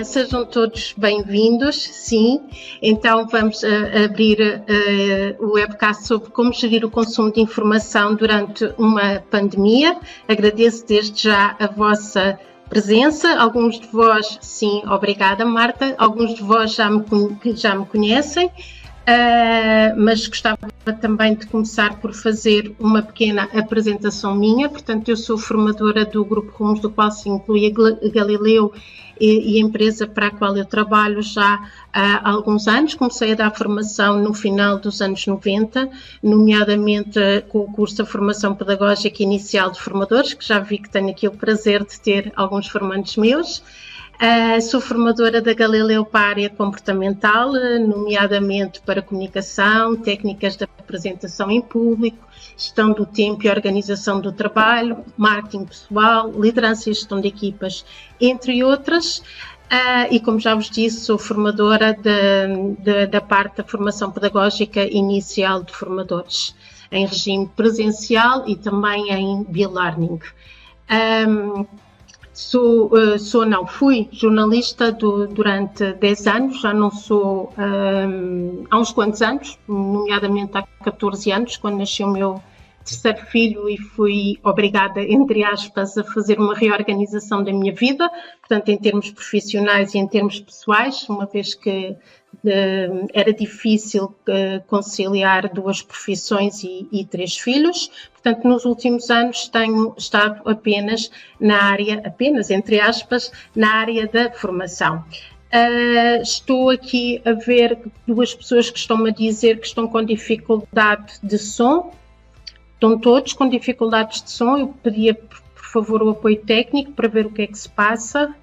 Sejam todos bem-vindos, sim. Então vamos abrir o webcast sobre como gerir o consumo de informação durante uma pandemia. Agradeço desde já a vossa presença. Alguns de vós, sim, obrigada Marta, alguns de vós já me conhecem, mas gostava também de começar por fazer uma pequena apresentação minha. Portanto, eu sou formadora do Grupo Rumos, do qual se inclui a Galileu e a empresa para a qual eu trabalho já há alguns anos. Comecei a dar formação no final dos anos 90, nomeadamente com o curso de Formação Pedagógica Inicial de Formadores, que já vi que tenho aqui o prazer de ter alguns formandos meus. Sou formadora da Galileu para a área comportamental, nomeadamente para comunicação, técnicas de apresentação em público, gestão do tempo e organização do trabalho, marketing pessoal, liderança e gestão de equipas, entre outras. E como já vos disse, sou formadora da parte da formação pedagógica inicial de formadores, em regime presencial e também em e-learning. Fui jornalista durante 10 anos, já não sou há uns quantos anos, nomeadamente há 14 anos, quando nasceu o meu terceiro filho e fui obrigada, entre aspas, a fazer uma reorganização da minha vida, portanto, em termos profissionais e em termos pessoais, uma vez que era difícil conciliar duas profissões e 3 filhos. Portanto, nos últimos anos tenho estado apenas entre aspas, na área da formação. Estou aqui a ver 2 pessoas que estão-me a dizer que estão com dificuldade de som. Estão todos com dificuldades de som. Eu pedia, por favor, o apoio técnico para ver o que é que se passa.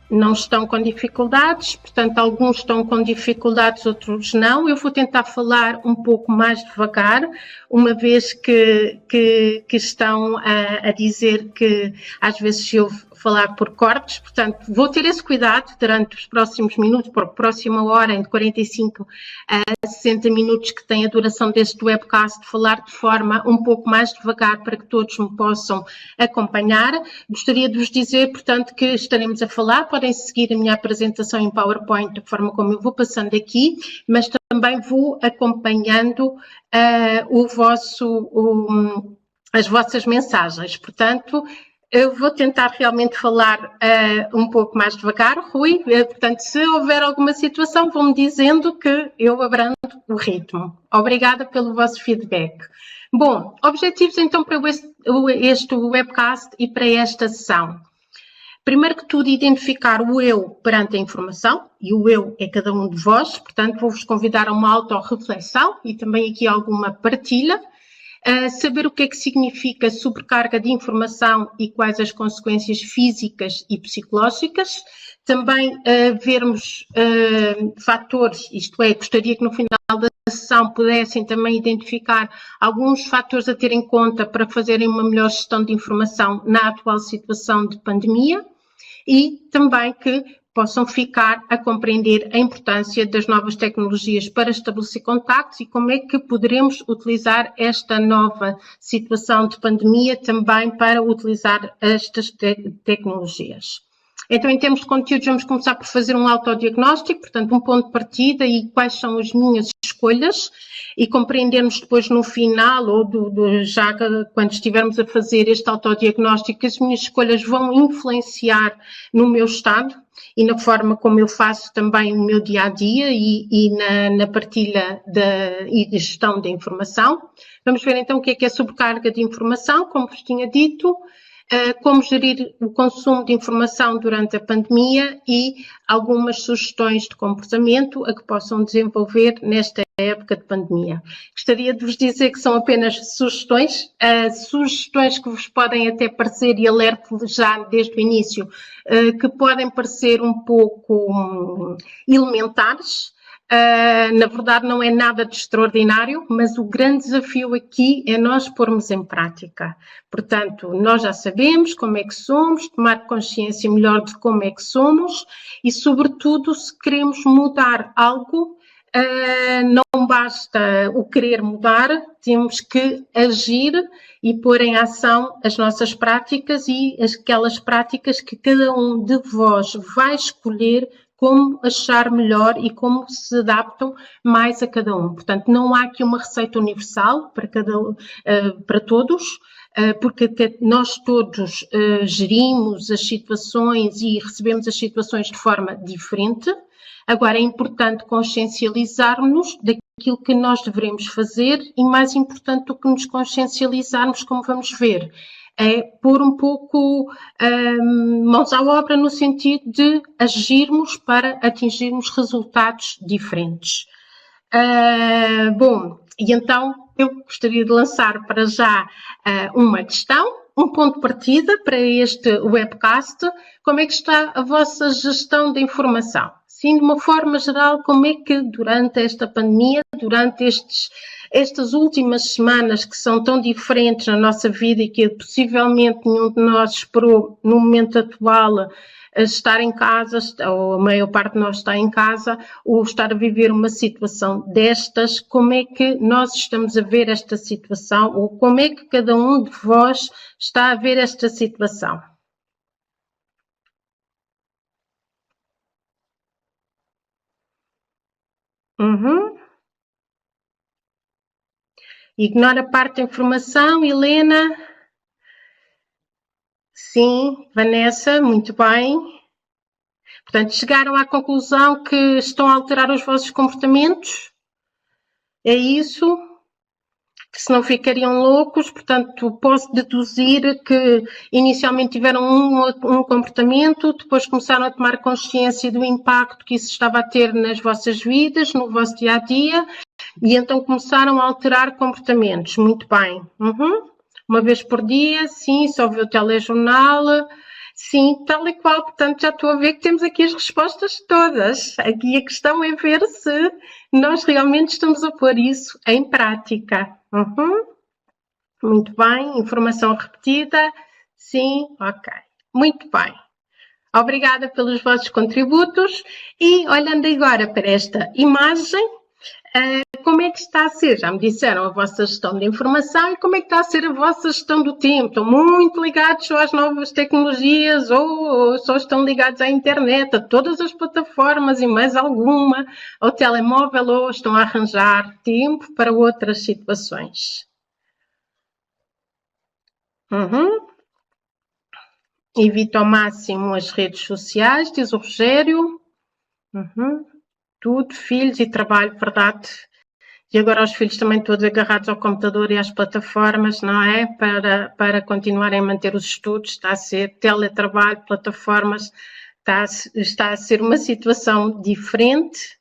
Não estão com dificuldades, portanto, alguns estão com dificuldades, outros não. Eu vou tentar falar um pouco mais devagar, uma vez que estão a dizer que às vezes se ouve falar por cortes, portanto, vou ter esse cuidado durante os próximos minutos, por próxima hora, em 45 a 60 minutos que tem a duração deste webcast, de falar de forma um pouco mais devagar para que todos me possam acompanhar. Gostaria de vos dizer, portanto, que estaremos a falar, podem seguir a minha apresentação em PowerPoint da forma como eu vou passando aqui, mas também vou acompanhando as vossas mensagens. Portanto, eu vou tentar realmente falar um pouco mais devagar, Rui. Portanto, se houver alguma situação, vão-me dizendo que eu abrando o ritmo. Obrigada pelo vosso feedback. Bom, objetivos então para este webcast e para esta sessão. Primeiro que tudo, identificar o eu perante a informação, e o eu é cada um de vós, portanto, vou-vos convidar a uma autorreflexão e também aqui alguma partilha. Saber o que é que significa sobrecarga de informação e quais as consequências físicas e psicológicas. Também vermos fatores, isto é, gostaria que no final da sessão pudessem também identificar alguns fatores a ter em conta para fazerem uma melhor gestão de informação na atual situação de pandemia e também que possam ficar a compreender a importância das novas tecnologias para estabelecer contactos e como é que poderemos utilizar esta nova situação de pandemia também para utilizar estas tecnologias. Então, em termos de conteúdos, vamos começar por fazer um autodiagnóstico, portanto, um ponto de partida e quais são as minhas escolhas e compreendermos depois no final ou já quando estivermos a fazer este autodiagnóstico que as minhas escolhas vão influenciar no meu estado e na forma como eu faço também o meu dia-a-dia e na partilha e de gestão da informação. Vamos ver então o que é sobrecarga de informação, como vos tinha dito, como gerir o consumo de informação durante a pandemia e algumas sugestões de comportamento a que possam desenvolver nesta época de pandemia. Gostaria de vos dizer que são apenas sugestões que vos podem até parecer, e alerto já desde o início, que podem parecer um pouco elementares. Na verdade não é nada de extraordinário, mas o grande desafio aqui é nós pormos em prática. Portanto, nós já sabemos como é que somos, tomar consciência melhor de como é que somos e, sobretudo, se queremos mudar algo, não basta o querer mudar, temos que agir e pôr em ação as nossas práticas e aquelas práticas que cada um de vós vai escolher como achar melhor e como se adaptam mais a cada um. Portanto, não há aqui uma receita universal para todos, porque nós todos gerimos as situações e recebemos as situações de forma diferente. Agora, é importante consciencializarmos daquilo que nós devemos fazer e, mais importante do que nos consciencializarmos, como vamos ver, é pôr um pouco mãos à obra no sentido de agirmos para atingirmos resultados diferentes. Bom, e então eu gostaria de lançar para já uma questão, um ponto de partida para este webcast. Como é que está a vossa gestão de informação? Sim, de uma forma geral, como é que durante esta pandemia, durante estas últimas semanas que são tão diferentes na nossa vida e que possivelmente nenhum de nós esperou no momento atual estar em casa, ou a maior parte de nós está em casa, ou estar a viver uma situação destas, como é que nós estamos a ver esta situação, ou como é que cada um de vós está a ver esta situação? Ignora a parte da informação, Helena. Sim, Vanessa, muito bem. Portanto, chegaram à conclusão que estão a alterar os vossos comportamentos? É isso? Que senão ficariam loucos, portanto, posso deduzir que inicialmente tiveram um comportamento, depois começaram a tomar consciência do impacto que isso estava a ter nas vossas vidas, no vosso dia-a-dia, e então começaram a alterar comportamentos. Muito bem. Uma vez por dia, sim, só vê o telejornal, sim, tal e qual. Portanto, já estou a ver que temos aqui as respostas todas. Aqui a questão é ver se nós realmente estamos a pôr isso em prática. Muito bem, informação repetida, sim, ok. Muito bem. Obrigada pelos vossos contributos e olhando agora para esta imagem, como é que está a ser? Já me disseram a vossa gestão de informação e como é que está a ser a vossa gestão do tempo? Estão muito ligados só às novas tecnologias ou só estão ligados à internet, a todas as plataformas e mais alguma, ao telemóvel, ou estão a arranjar tempo para outras situações? Evita ao máximo as redes sociais, diz o Rogério. Tudo, filhos e trabalho, verdade. E agora os filhos também todos agarrados ao computador e às plataformas, não é? Para continuarem a manter os estudos, está a ser teletrabalho, plataformas, está a ser uma situação diferente.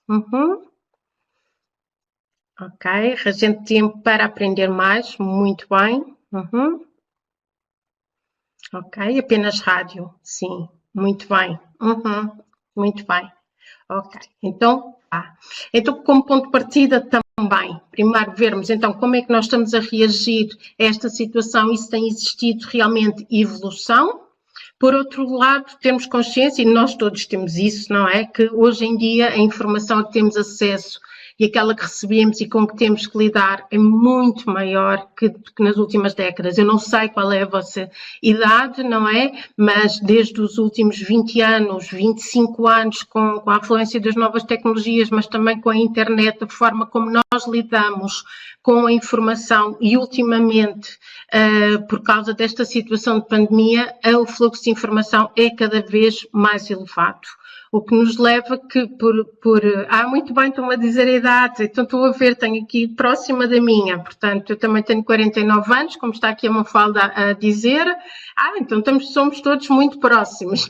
Ok, regente tempo para aprender mais, muito bem. Ok, apenas rádio, sim, muito bem. Muito bem. Ok, então, então como ponto de partida também, primeiro vermos então como é que nós estamos a reagir a esta situação e se tem existido realmente evolução. Por outro lado, temos consciência, e nós todos temos isso, não é? Que hoje em dia a informação a que temos acesso e aquela que recebemos e com que temos que lidar é muito maior que nas últimas décadas. Eu não sei qual é a vossa idade, não é? Mas desde os últimos 20 anos, 25 anos, com a afluência das novas tecnologias, mas também com a internet, a forma como nós lidamos com a informação e ultimamente, por causa desta situação de pandemia, o fluxo de informação é cada vez mais elevado. O que nos leva que muito bem, estão a dizer a idade, então estou a ver, tenho aqui próxima da minha, portanto, eu também tenho 49 anos, como está aqui a Mafalda a dizer, então somos todos muito próximos,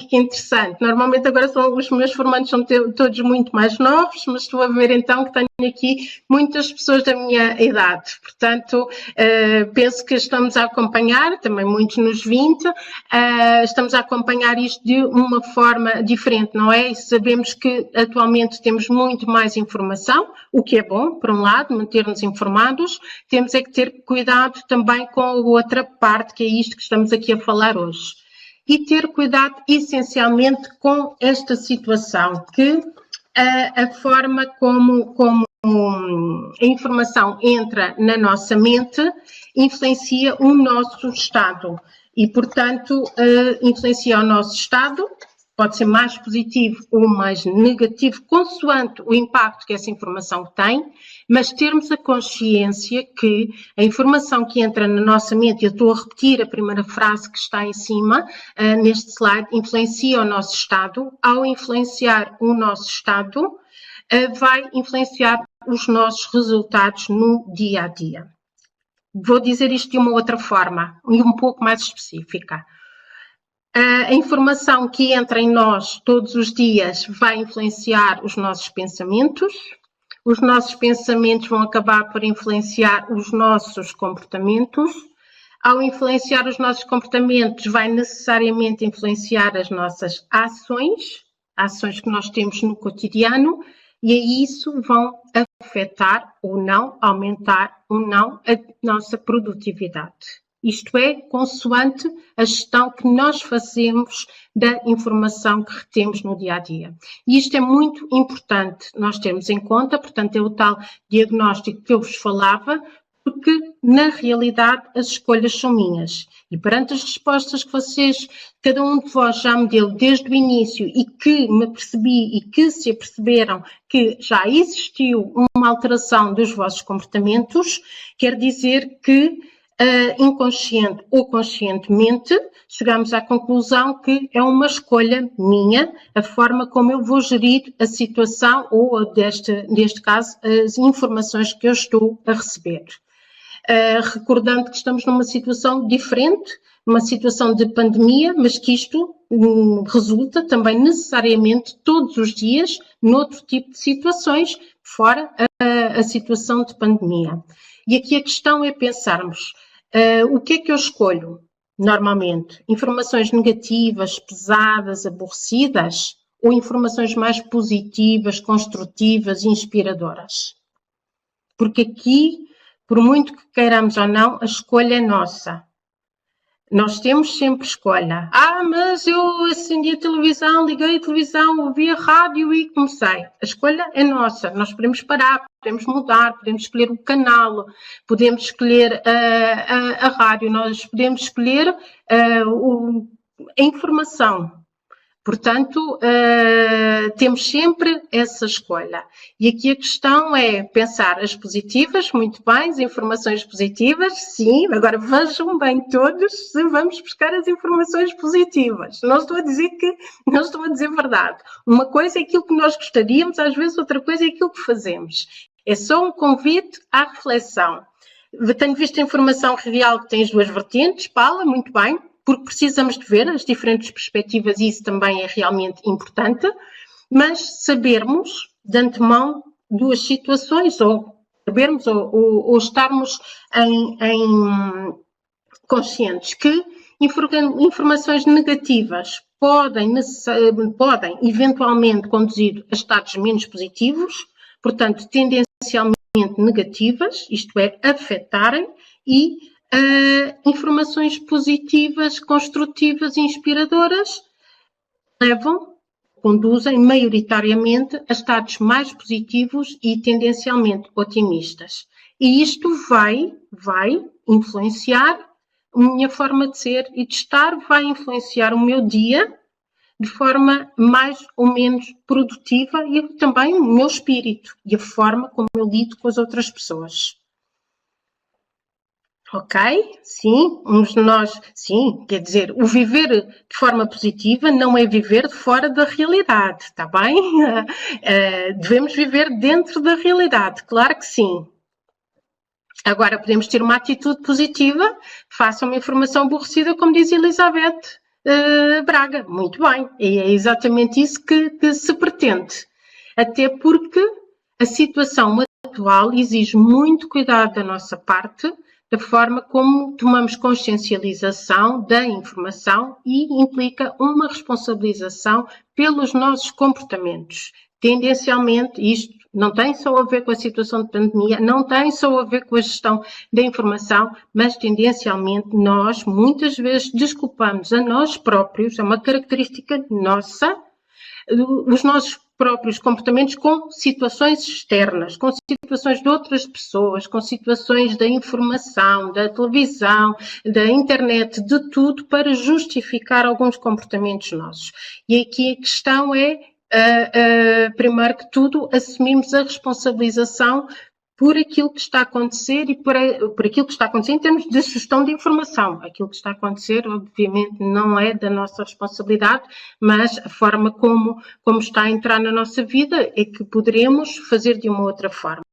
que interessante, normalmente agora os meus formandos são todos muito mais novos, mas estou a ver então que tenho aqui muitas pessoas da minha idade, portanto, penso que estamos a acompanhar, também muitos nos 20, estamos a acompanhar isto de uma forma diferente, não é? E sabemos que atualmente temos muito mais informação, o que é bom, por um lado, manter-nos informados, temos é que ter cuidado também com a outra parte, que é isto que estamos aqui a falar hoje. E ter cuidado essencialmente com esta situação, que a forma como a informação entra na nossa mente influencia o nosso estado e, portanto, influencia o nosso estado, pode ser mais positivo ou mais negativo, consoante o impacto que essa informação tem, mas termos a consciência que a informação que entra na nossa mente, eu estou a repetir a primeira frase que está em cima, neste slide, influencia o nosso estado. Ao influenciar o nosso estado, vai influenciar os nossos resultados no dia a dia. Vou dizer isto de uma outra forma e um pouco mais específica. A informação que entra em nós todos os dias vai influenciar os nossos pensamentos vão acabar por influenciar os nossos comportamentos. Ao influenciar os nossos comportamentos, vai necessariamente influenciar as nossas ações que nós temos no cotidiano, e a isso vão afetar ou não, aumentar ou não a nossa produtividade. Isto é, consoante a gestão que nós fazemos da informação que retemos no dia a dia. E isto é muito importante nós termos em conta, portanto, é o tal diagnóstico que eu vos falava, porque na realidade as escolhas são minhas. E perante as respostas que cada um de vós já me deu desde o início e que me percebi e que se aperceberam que já existiu uma alteração dos vossos comportamentos, quer dizer que inconsciente ou conscientemente, chegamos à conclusão que é uma escolha minha, a forma como eu vou gerir a situação ou, neste caso, as informações que eu estou a receber. Recordando que estamos numa situação diferente, numa situação de pandemia, mas que isto resulta também necessariamente todos os dias noutro tipo de situações, fora a situação de pandemia. E aqui a questão é pensarmos, o que é que eu escolho normalmente? Informações negativas, pesadas, aborrecidas, ou informações mais positivas, construtivas, inspiradoras? Porque aqui, por muito que queiramos ou não, a escolha é nossa. Nós temos sempre escolha. Mas eu acendi a televisão, liguei a televisão, ouvi a rádio e comecei. A escolha é nossa. Nós podemos parar, podemos mudar, podemos escolher o canal, podemos escolher a rádio, nós podemos escolher a informação. Portanto, temos sempre essa escolha. E aqui a questão é pensar as positivas, muito bem, as informações positivas, sim, agora vejam bem todos se vamos buscar as informações positivas. Não estou a dizer verdade. Uma coisa é aquilo que nós gostaríamos, às vezes outra coisa é aquilo que fazemos. É só um convite à reflexão. Tenho visto a informação real que tem as duas vertentes, Paula, muito bem, porque precisamos de ver as diferentes perspectivas e isso também é realmente importante, mas sabermos de antemão duas situações, ou sabermos ou estarmos conscientes que informações negativas podem eventualmente conduzir a estados menos positivos, portanto, tendencialmente negativas, isto é, afetarem, e informações positivas, construtivas e inspiradoras conduzem maioritariamente a estados mais positivos e tendencialmente otimistas. E isto vai influenciar a minha forma de ser e de estar, vai influenciar o meu dia de forma mais ou menos produtiva e também o meu espírito e a forma como eu lido com as outras pessoas. Ok? Sim, sim, quer dizer, o viver de forma positiva não é viver fora da realidade, está bem? Devemos viver dentro da realidade, claro que sim. Agora, podemos ter uma atitude positiva, faça uma informação aborrecida, como diz Elizabeth Braga. Muito bem, e é exatamente isso que se pretende. Até porque a situação atual exige muito cuidado da nossa parte, da forma como tomamos consciencialização da informação e implica uma responsabilização pelos nossos comportamentos. Tendencialmente, isto não tem só a ver com a situação de pandemia, não tem só a ver com a gestão da informação, mas tendencialmente nós muitas vezes desculpamos a nós próprios, é uma característica nossa, os nossos próprios comportamentos com situações externas, com situações de outras pessoas, com situações da informação, da televisão, da internet, de tudo, para justificar alguns comportamentos nossos. E aqui a questão é, primeiro que tudo, assumimos a responsabilização por aquilo que está a acontecer e por aquilo que está a acontecer em termos de gestão de informação. Aquilo que está a acontecer, obviamente, não é da nossa responsabilidade, mas a forma como está a entrar na nossa vida é que poderemos fazer de uma outra forma.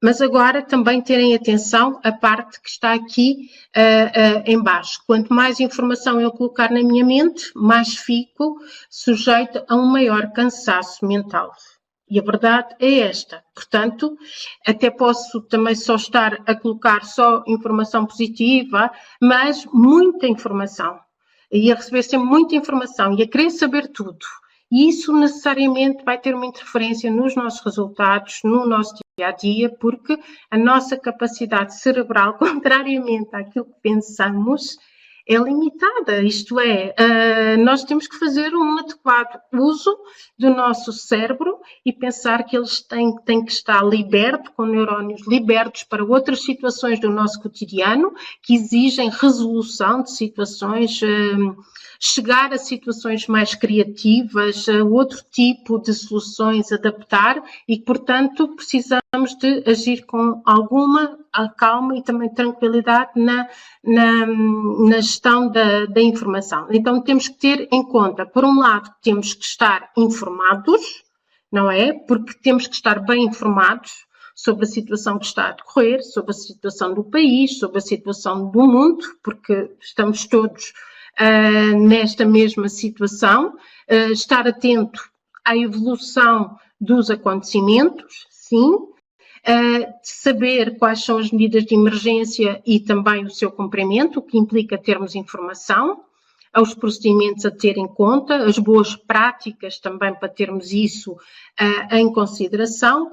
Mas agora também terem atenção à parte que está aqui em baixo. Quanto mais informação eu colocar na minha mente, mais fico sujeito a um maior cansaço mental. E a verdade é esta. Portanto, até posso também só estar a colocar só informação positiva, mas muita informação. E a receber sempre muita informação e a querer saber tudo. E isso necessariamente vai ter uma interferência nos nossos resultados, no nosso dia-a-dia, porque a nossa capacidade cerebral, contrariamente àquilo que pensamos, é limitada, isto é, nós temos que fazer um adequado uso do nosso cérebro e pensar que eles têm que estar libertos, com neurónios libertos para outras situações do nosso cotidiano, que exigem resolução de situações, chegar a situações mais criativas, a outro tipo de soluções, adaptar e, portanto, precisamos de agir com alguma calma e também tranquilidade na gestão da informação. Então, temos que ter em conta, por um lado, temos que estar informados, não é? Porque temos que estar bem informados sobre a situação que está a decorrer, sobre a situação do país, sobre a situação do mundo, porque estamos todos nesta mesma situação, estar atento à evolução dos acontecimentos, sim, saber quais são as medidas de emergência e também o seu cumprimento, o que implica termos informação, aos procedimentos a ter em conta, as boas práticas também para termos isso em consideração.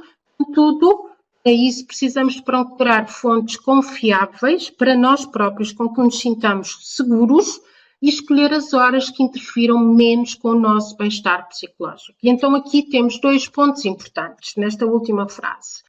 Tudo, é isso, precisamos procurar fontes confiáveis para nós próprios, com que nos sintamos seguros, e escolher as horas que interfiram menos com o nosso bem-estar psicológico. E então aqui temos 2 pontos importantes nesta última frase.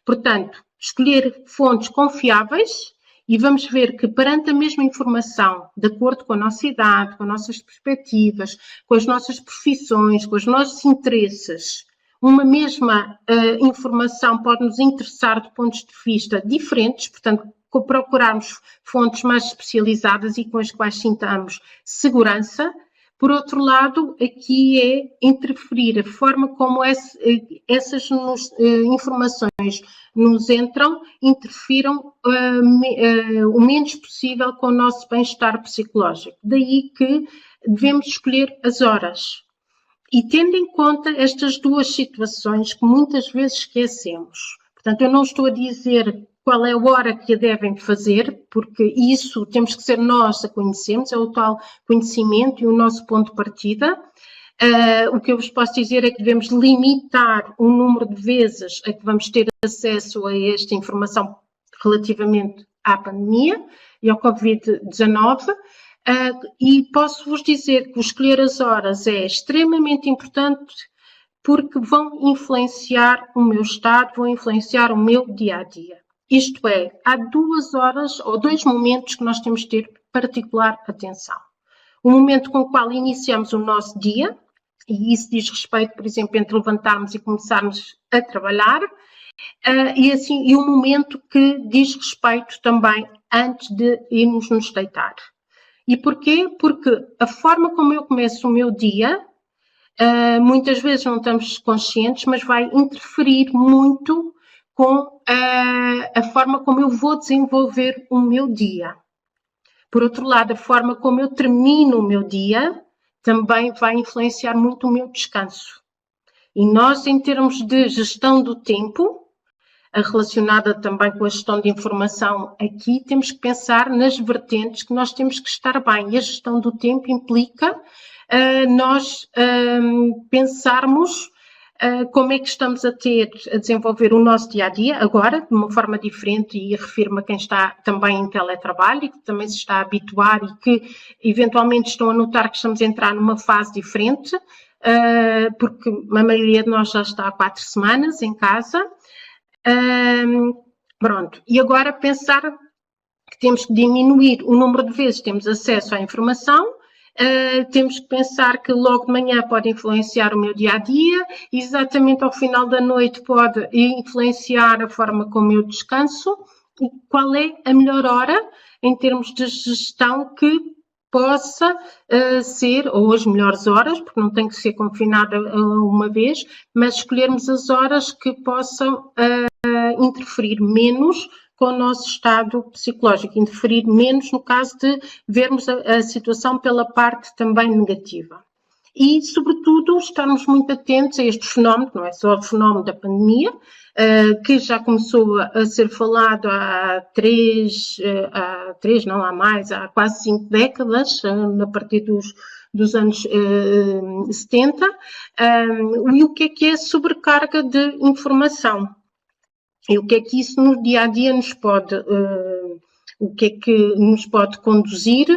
Portanto, escolher fontes confiáveis e vamos ver que perante a mesma informação, de acordo com a nossa idade, com as nossas perspectivas, com as nossas profissões, com os nossos interesses, uma mesma informação pode nos interessar de pontos de vista diferentes, portanto, procurarmos fontes mais especializadas e com as quais sintamos segurança. Por outro lado, aqui é interferir a forma como essas informações nos entram, interfiram o menos possível com o nosso bem-estar psicológico. Daí que devemos escolher as horas. E tendo em conta estas 2 situações que muitas vezes esquecemos. Portanto, eu não estou a dizer qual é a hora que a devem fazer, porque isso temos que ser nós a conhecermos, é o tal conhecimento e o nosso ponto de partida. O que eu vos posso dizer é que devemos limitar o número de vezes a que vamos ter acesso a esta informação relativamente à pandemia e ao Covid-19. E posso-vos dizer que escolher as horas é extremamente importante porque vão influenciar o meu estado, vão influenciar o meu dia-a-dia. Isto é, há 2 horas ou 2 momentos que nós temos de ter particular atenção. O momento com o qual iniciamos o nosso dia, e isso diz respeito, por exemplo, entre levantarmos e começarmos a trabalhar, e o momento que diz respeito também antes de irmos nos deitar. E porquê? Porque a forma como eu começo o meu dia, muitas vezes não estamos conscientes, mas vai interferir muito com a forma como eu vou desenvolver o meu dia. Por outro lado, a forma como eu termino o meu dia também vai influenciar muito o meu descanso. E nós, em termos de gestão do tempo, relacionada também com a gestão de informação, aqui temos que pensar nas vertentes que nós temos que estar bem. E a gestão do tempo implica nós pensarmos como é que estamos a desenvolver o nosso dia-a-dia agora, de uma forma diferente, e refiro-me a quem está também em teletrabalho e que também se está a habituar e que eventualmente estão a notar que estamos a entrar numa fase diferente. porque a maioria de nós já está há 4 semanas em casa. Pronto, e agora pensar que temos que diminuir o número de vezes que temos acesso à informação. Temos que pensar que logo de manhã pode influenciar o meu dia-a-dia, exatamente ao final da noite pode influenciar a forma como eu descanso, e qual é a melhor hora em termos de gestão que possa ser, ou as melhores horas, porque não tem que ser confinada uma vez, mas escolhermos as horas que possam interferir menos com o nosso estado psicológico, interferir menos no caso de vermos a situação pela parte também negativa. E, sobretudo, estarmos muito atentos a este fenómeno, que não é só o fenómeno da pandemia, que já começou a ser falado há quase 5 décadas, a partir dos anos 70, e o que é sobrecarga de informação. E o que é que isso no dia-a-dia nos pode, o que é que nos pode conduzir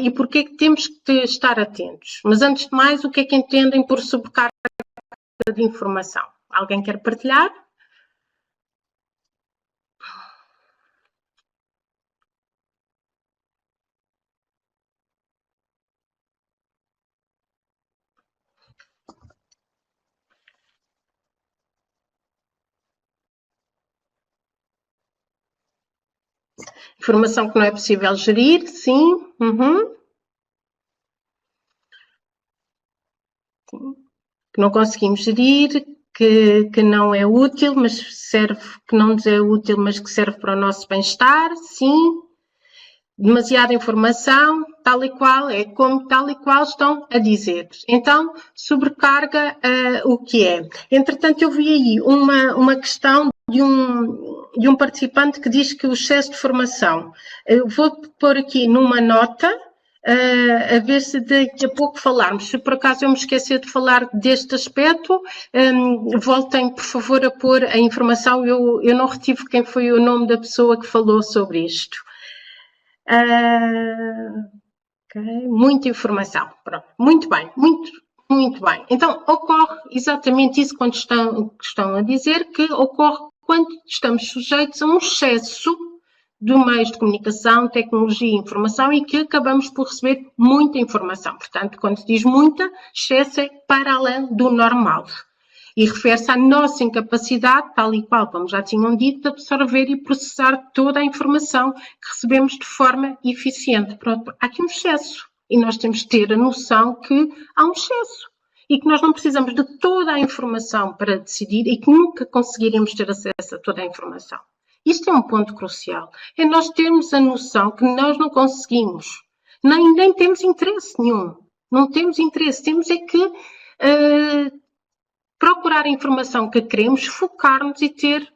e porque é que temos que estar atentos. Mas antes de mais, o que é que entendem por sobrecarga de informação? Alguém quer partilhar? Informação que não é possível gerir, sim. Que não conseguimos gerir, que não é útil, mas serve, que não nos é útil, mas que serve para o nosso bem-estar, sim. Demasiada informação, tal e qual, é como tal e qual estão a dizer. Então, sobrecarga o que é. Entretanto, eu vi aí uma questão de um participante que diz que o excesso de formação. Eu vou pôr aqui numa nota, a ver se daqui a pouco falarmos. Se por acaso eu me esquecer de falar deste aspecto, voltem, por favor, a pôr a informação. Eu não retive quem foi o nome da pessoa que falou sobre isto. Okay. Muita informação. Pronto. Muito bem, muito bem. Então, ocorre exatamente isso quando estão a dizer, que ocorre quando estamos sujeitos a um excesso de meios de comunicação, tecnologia e informação e que acabamos por receber muita informação. Portanto, quando se diz muita, excesso é para além do normal. E refere-se à nossa incapacidade, tal e qual, como já tinham dito, de absorver e processar toda a informação que recebemos de forma eficiente. Pronto, há aqui um excesso e nós temos de ter a noção que há um excesso e que nós não precisamos de toda a informação para decidir e que nunca conseguiremos ter acesso a toda a informação. Isto é um ponto crucial. É nós termos a noção que nós não conseguimos, nem temos interesse nenhum. Não temos interesse, temos é que procurar a informação que queremos, focar-nos e ter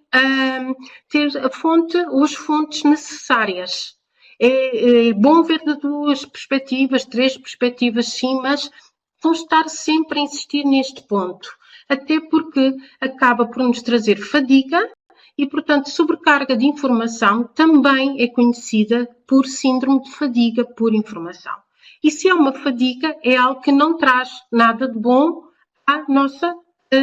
as fontes necessárias. É bom ver de 2 perspectivas, 3 perspectivas, sim, mas vão estar sempre a insistir neste ponto, até porque acaba por nos trazer fadiga e, portanto, sobrecarga de informação também é conhecida por síndrome de fadiga por informação. E se é uma fadiga, é algo que não traz nada de bom à nossa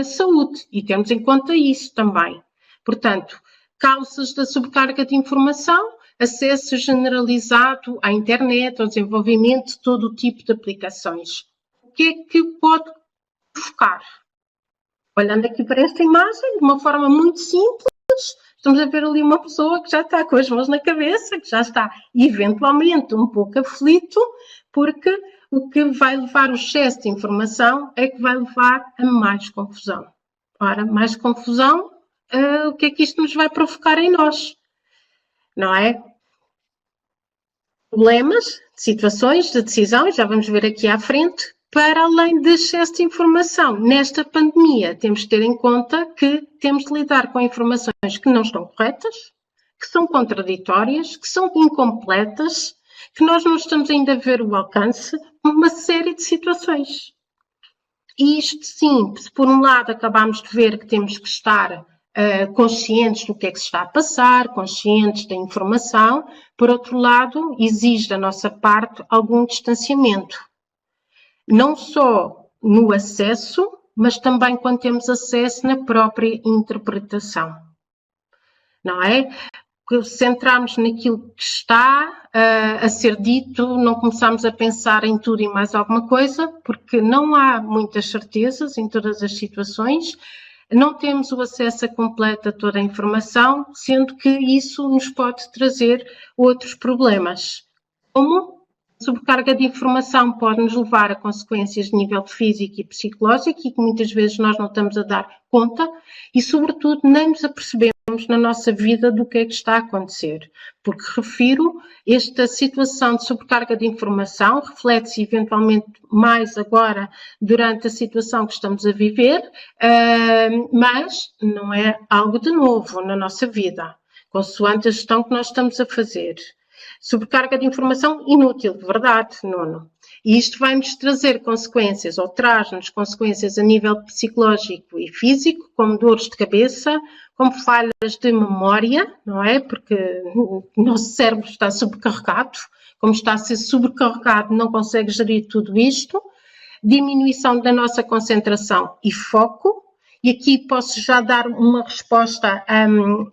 saúde e temos em conta isso também. Portanto, causas da sobrecarga de informação, acesso generalizado à internet, ao desenvolvimento de todo o tipo de aplicações. O que é que pode provocar? Olhando aqui para esta imagem, de uma forma muito simples, estamos a ver ali uma pessoa que já está com as mãos na cabeça, que já está eventualmente um pouco aflito, porque o que vai levar o excesso de informação é que vai levar a mais confusão. Ora, mais confusão, o que é que isto nos vai provocar em nós? Não é? Problemas, de situações, de decisões, já vamos ver aqui à frente, para além de excesso de informação. Nesta pandemia, temos de ter em conta que temos de lidar com informações que não estão corretas, que são contraditórias, que são incompletas, que nós não estamos ainda a ver o alcance, uma série de situações. E isto sim, se por um lado acabamos de ver que temos que estar conscientes do que é que se está a passar, conscientes da informação, por outro lado, exige da nossa parte algum distanciamento. Não só no acesso, mas também quando temos acesso na própria interpretação, não é? Centrarmos naquilo que está a ser dito, não começarmos a pensar em tudo e mais alguma coisa, porque não há muitas certezas em todas as situações, não temos o acesso completo a toda a informação, sendo que isso nos pode trazer outros problemas, como a sobrecarga de informação pode nos levar a consequências de nível físico e psicológico e que muitas vezes nós não estamos a dar conta e, sobretudo, nem nos apercebemos na nossa vida do que é que está a acontecer. Porque refiro, esta situação de sobrecarga de informação reflete-se eventualmente mais agora durante a situação que estamos a viver, mas não é algo de novo na nossa vida, consoante a gestão que nós estamos a fazer. Sobrecarga de informação inútil, verdade, Nuno. E isto vai-nos trazer consequências, ou traz-nos consequências a nível psicológico e físico, como dores de cabeça, como falhas de memória, não é? Porque o nosso cérebro está sobrecarregado, como está a ser sobrecarregado, não consegue gerir tudo isto, diminuição da nossa concentração e foco. E aqui posso já dar uma resposta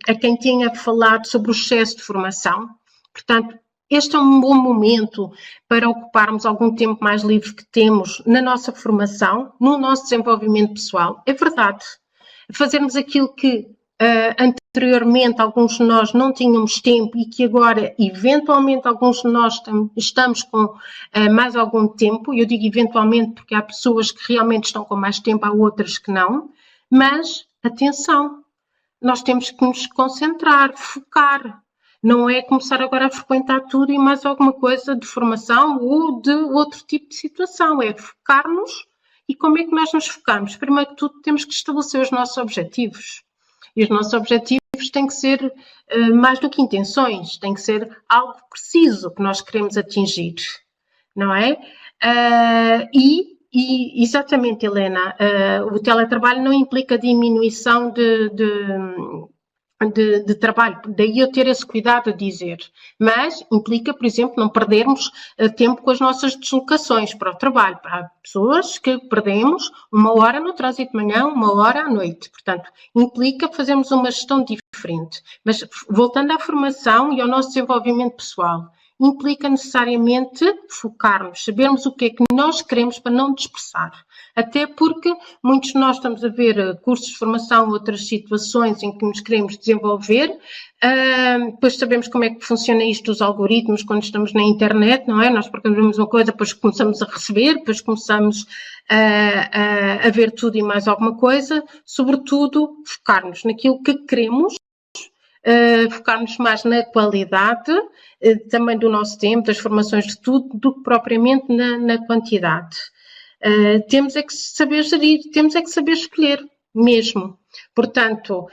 a quem tinha falado sobre o excesso de formação. Portanto, este é um bom momento para ocuparmos algum tempo mais livre que temos na nossa formação, no nosso desenvolvimento pessoal. É verdade, fazermos aquilo que anteriormente alguns de nós não tínhamos tempo e que agora, eventualmente, alguns de nós estamos com mais algum tempo. Eu digo eventualmente porque há pessoas que realmente estão com mais tempo, há outras que não. Mas, atenção, nós temos que nos concentrar, focar. Não é começar agora a frequentar tudo e mais alguma coisa de formação ou de outro tipo de situação. É focar-nos. E como é que nós nos focamos? Primeiro que tudo, temos que estabelecer os nossos objetivos. E os nossos objetivos têm que ser mais do que intenções, tem que ser algo preciso que nós queremos atingir, não é? E exatamente, Helena, o teletrabalho não implica diminuição de trabalho, daí eu ter esse cuidado a dizer, mas implica, por exemplo, não perdermos tempo com as nossas deslocações para o trabalho. Há pessoas que perdemos 1 hora no trânsito de manhã, 1 hora à noite, portanto, implica fazermos uma gestão diferente. Mas voltando à formação e ao nosso desenvolvimento pessoal, implica necessariamente focarmos, sabermos o que é que nós queremos para não dispersar. Até porque muitos de nós estamos a ver cursos de formação, outras situações em que nos queremos desenvolver, depois sabemos como é que funciona isto dos algoritmos quando estamos na internet, não é? Nós procuramos uma coisa, depois começamos a receber, depois começamos a ver tudo e mais alguma coisa, sobretudo focarmos naquilo que queremos, focarmos mais na qualidade também do nosso tempo, das formações de tudo, do que propriamente na quantidade. Temos é que saber gerir, temos é que saber escolher mesmo. Portanto,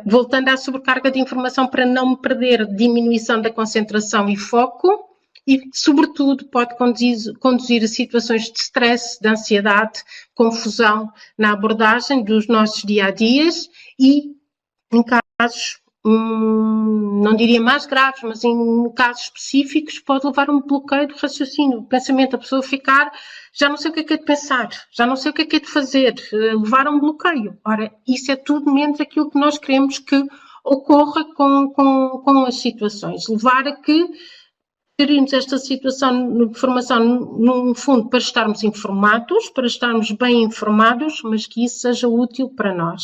voltando à sobrecarga de informação para não me perder, diminuição da concentração e foco, e sobretudo pode conduzir a situações de stress, de ansiedade, confusão na abordagem dos nossos dia-a-dias e em casos não diria mais graves, mas em casos específicos pode levar a um bloqueio de raciocínio, o pensamento da pessoa ficar, já não sei o que é de pensar, já não sei o que é de fazer, levar a um bloqueio. Ora, isso é tudo menos aquilo que nós queremos que ocorra com as situações, levar a que gerirmos esta situação de formação, no fundo, para estarmos informados, para estarmos bem informados, mas que isso seja útil para nós.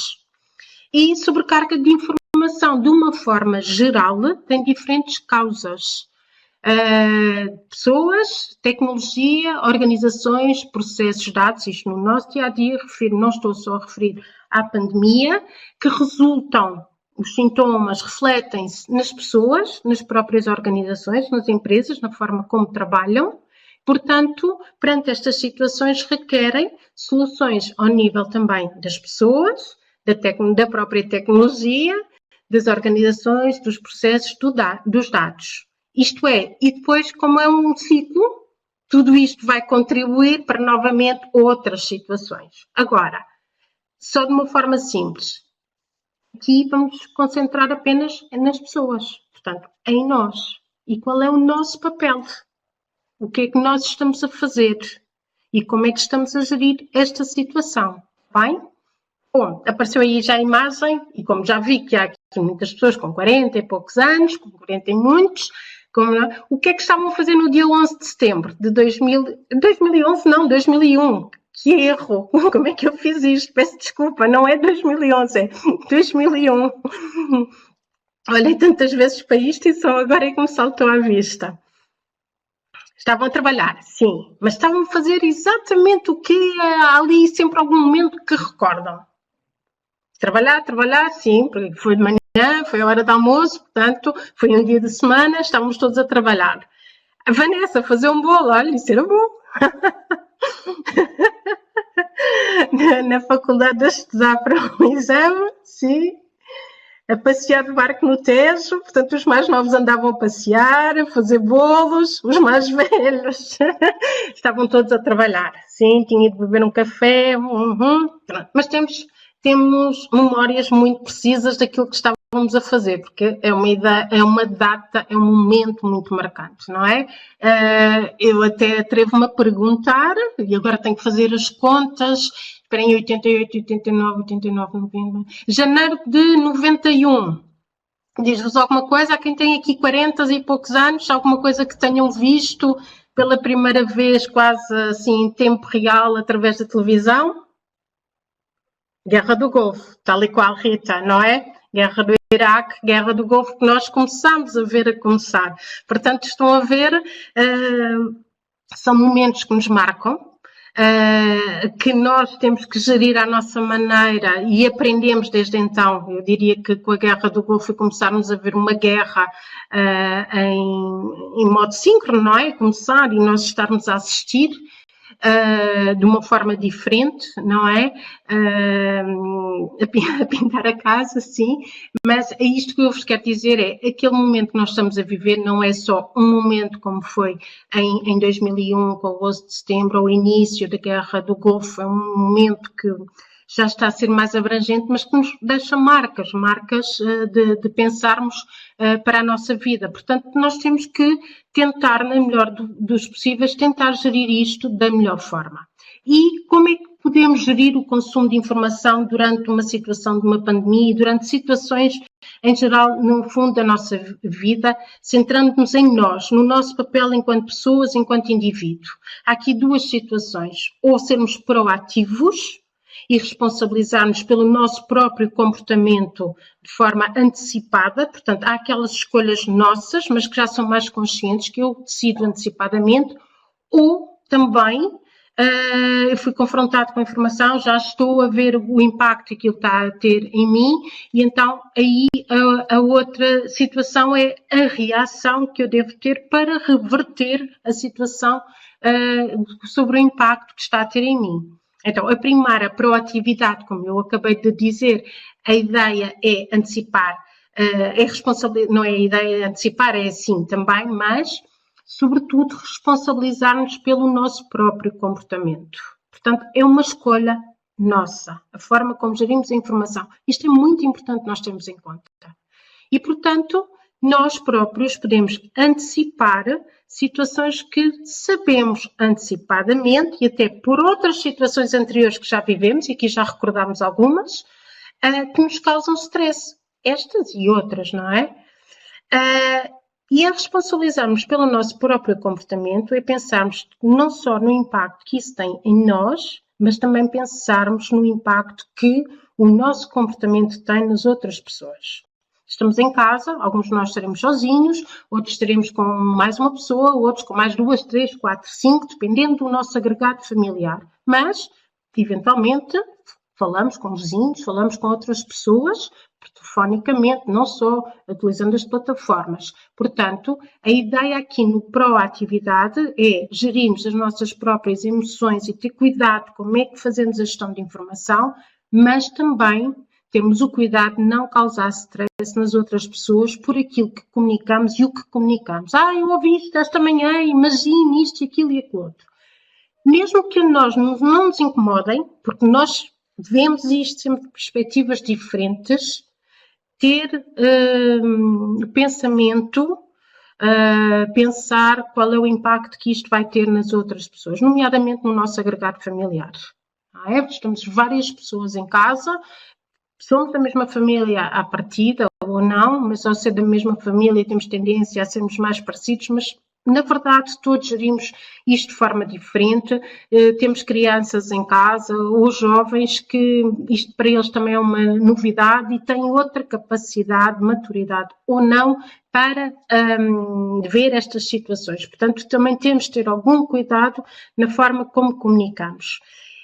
E sobrecarga de informação, de uma forma geral, tem diferentes causas. Pessoas, tecnologia, organizações, processos, dados, isto no nosso dia-a-dia, não estou só a referir à pandemia, que resultam, os sintomas refletem-se nas pessoas, nas próprias organizações, nas empresas, na forma como trabalham. Portanto, perante estas situações, requerem soluções ao nível também das pessoas, da própria tecnologia, das organizações, dos processos, dos dados. Isto é, e depois, como é um ciclo, tudo isto vai contribuir para, novamente, outras situações. Agora, só de uma forma simples, aqui vamos concentrar apenas nas pessoas, portanto, em nós. E qual é o nosso papel? O que é que nós estamos a fazer? e como é que estamos a gerir esta situação. Bem? Bom, apareceu aí já a imagem, e como já vi que há aqui muitas pessoas com 40 e poucos anos, com 40 e muitos, o que é que estavam a fazer no dia 11 de setembro de 2011? Não, 2001. Que erro! Como é que eu fiz isto? Peço desculpa, não é 2011, é 2001. Olhei tantas vezes para isto e só agora é que me saltou à vista. Estavam a trabalhar, sim, mas estavam a fazer exatamente o que há ali sempre algum momento que recordam. Trabalhar, sim, porque foi de manhã, foi a hora do almoço, portanto, foi um dia de semana, estávamos todos a trabalhar. A Vanessa fazer um bolo, olha, isso era bom. Na faculdade a estudar para um exame, sim. A passear de barco no Tejo, portanto, os mais novos andavam a passear, a fazer bolos, os mais velhos estavam todos a trabalhar. Sim, tinha de beber um café, mas temos memórias muito precisas daquilo que estávamos a fazer, porque é uma data, é um momento muito marcante, não é? Eu até atrevo-me a perguntar, e agora tenho que fazer as contas, esperem, 88, 89, 90, janeiro de 91. Diz-vos alguma coisa? Há quem tem aqui 40 e poucos anos, alguma coisa que tenham visto pela primeira vez, quase assim, em tempo real, através da televisão? Guerra do Golfo, tal e qual, Rita, não é? Guerra do Iraque, Guerra do Golfo, que nós começamos a ver a começar. Portanto, estão a ver, são momentos que nos marcam, que nós temos que gerir à nossa maneira e aprendemos desde então. Eu diria que com a Guerra do Golfo começarmos a ver uma guerra em modo síncrono, não é? Começar e nós estarmos a assistir de uma forma diferente, não é? A pintar a casa, sim, mas é isto que eu vos quero dizer, é aquele momento que nós estamos a viver não é só um momento como foi em 2001, com o 11 de setembro, ou o início da Guerra do Golfo, é um momento que já está a ser mais abrangente, mas que nos deixa marcas de pensarmos para a nossa vida. Portanto, nós temos que tentar, na melhor dos possíveis, tentar gerir isto da melhor forma. E como é que podemos gerir o consumo de informação durante uma situação de uma pandemia e durante situações em geral, no fundo da nossa vida, centrando-nos em nós, no nosso papel enquanto pessoas, enquanto indivíduo? Há aqui duas situações: ou sermos proativos e responsabilizar-nos pelo nosso próprio comportamento de forma antecipada, portanto, há aquelas escolhas nossas, mas que já são mais conscientes, que eu decido antecipadamente, ou também eu fui confrontado com a informação, já estou a ver o impacto que aquilo está a ter em mim, e então aí a outra situação é a reação que eu devo ter para reverter a situação sobre o impacto que está a ter em mim. Então, a primeira proatividade, como eu acabei de dizer, a ideia é antecipar, não é a ideia de antecipar, é assim também, mas, sobretudo, responsabilizar-nos pelo nosso próprio comportamento. Portanto, é uma escolha nossa, a forma como gerimos a informação. Isto é muito importante nós termos em conta. E, portanto, nós próprios podemos antecipar situações que sabemos antecipadamente, e até por outras situações anteriores que já vivemos, e aqui já recordámos algumas, que nos causam stress. Estas e outras, não é? E a responsabilizarmos pelo nosso próprio comportamento é pensarmos não só no impacto que isso tem em nós, mas também pensarmos no impacto que o nosso comportamento tem nas outras pessoas. Estamos em casa, alguns de nós estaremos sozinhos, outros estaremos com mais uma pessoa, outros com mais 2, 3, 4, 5, dependendo do nosso agregado familiar. Mas, eventualmente, falamos com vizinhos, falamos com outras pessoas, telefonicamente, não só utilizando as plataformas. Portanto, a ideia aqui no proatividade é gerirmos as nossas próprias emoções e ter cuidado como é que fazemos a gestão de informação, mas também temos o cuidado de não causar stress nas outras pessoas por aquilo que comunicamos e o que comunicamos. Eu ouvi isto esta manhã, imagine isto, aquilo e aquilo outro. Mesmo que nós não nos incomodem, porque nós vemos isto sempre de perspectivas diferentes, ter pensamento pensar qual é o impacto que isto vai ter nas outras pessoas, nomeadamente no nosso agregado familiar. Estamos várias pessoas em casa, somos da mesma família à partida ou não, mas ao ser da mesma família temos tendência a sermos mais parecidos, mas na verdade todos gerimos isto de forma diferente. Temos crianças em casa ou jovens que isto para eles também é uma novidade e têm outra capacidade, maturidade ou não para ver estas situações. Portanto, também temos de ter algum cuidado na forma como comunicamos.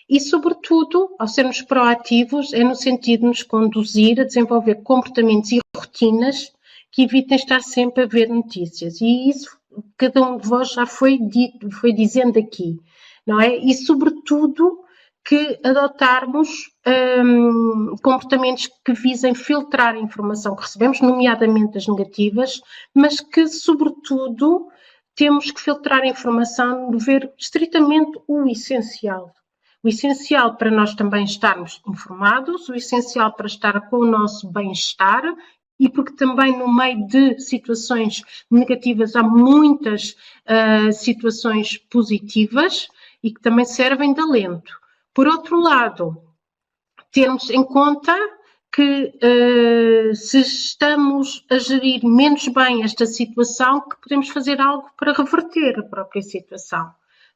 E, sobretudo, ao sermos proativos, é no sentido de nos conduzir a desenvolver comportamentos e rotinas que evitem estar sempre a ver notícias. E isso cada um de vós já foi dito, foi dizendo aqui, não é? E, sobretudo, que adotarmos comportamentos que visem filtrar a informação que recebemos, nomeadamente as negativas, mas que, sobretudo, temos que filtrar a informação de ver estritamente o essencial. O essencial para nós também estarmos informados, o essencial para estar com o nosso bem-estar e porque também no meio de situações negativas há muitas situações positivas e que também servem de alento. Por outro lado, termos em conta que se estamos a gerir menos bem esta situação, que podemos fazer algo para reverter a própria situação.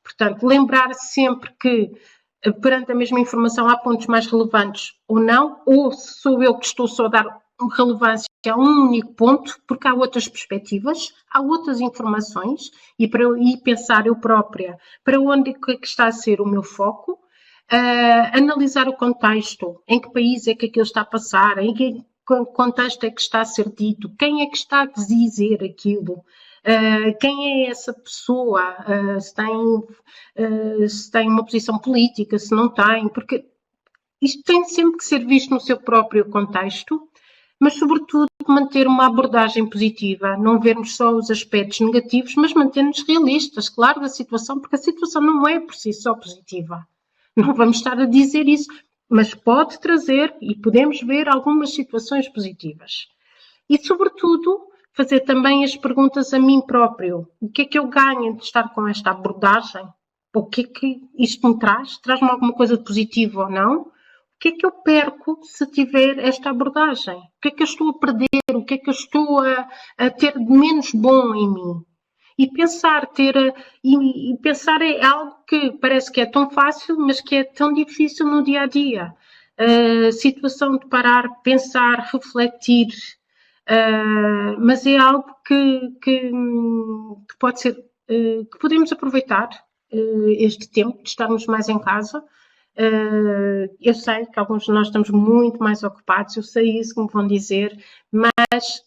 Portanto, lembrar sempre que perante a mesma informação há pontos mais relevantes ou não, ou sou eu que estou só a dar relevância a um único ponto, porque há outras perspectivas, há outras informações, e pensar eu própria para onde é que está a ser o meu foco, analisar o contexto, em que país é que aquilo está a passar, em que contexto é que está a ser dito, quem é que está a dizer aquilo, quem é essa pessoa, se tem uma posição política, se não tem, porque isto tem sempre que ser visto no seu próprio contexto, mas sobretudo manter uma abordagem positiva, não vermos só os aspectos negativos, mas manter-nos realistas, claro, da situação, porque a situação não é por si só positiva. Não vamos estar a dizer isso, mas pode trazer e podemos ver algumas situações positivas. E, sobretudo, fazer também as perguntas a mim próprio. O que é que eu ganho de estar com esta abordagem? O que é que isto me traz? Traz-me alguma coisa de positivo ou não? O que é que eu perco se tiver esta abordagem? O que é que eu estou a perder? O que é que eu estou a ter de menos bom em mim? E pensar, pensar é algo que parece que é tão fácil, mas que é tão difícil no dia a dia. A situação de parar, pensar, refletir, mas é algo que pode ser, que podemos aproveitar este tempo de estarmos mais em casa. Eu sei que alguns de nós estamos muito mais ocupados, eu sei isso que me vão dizer, mas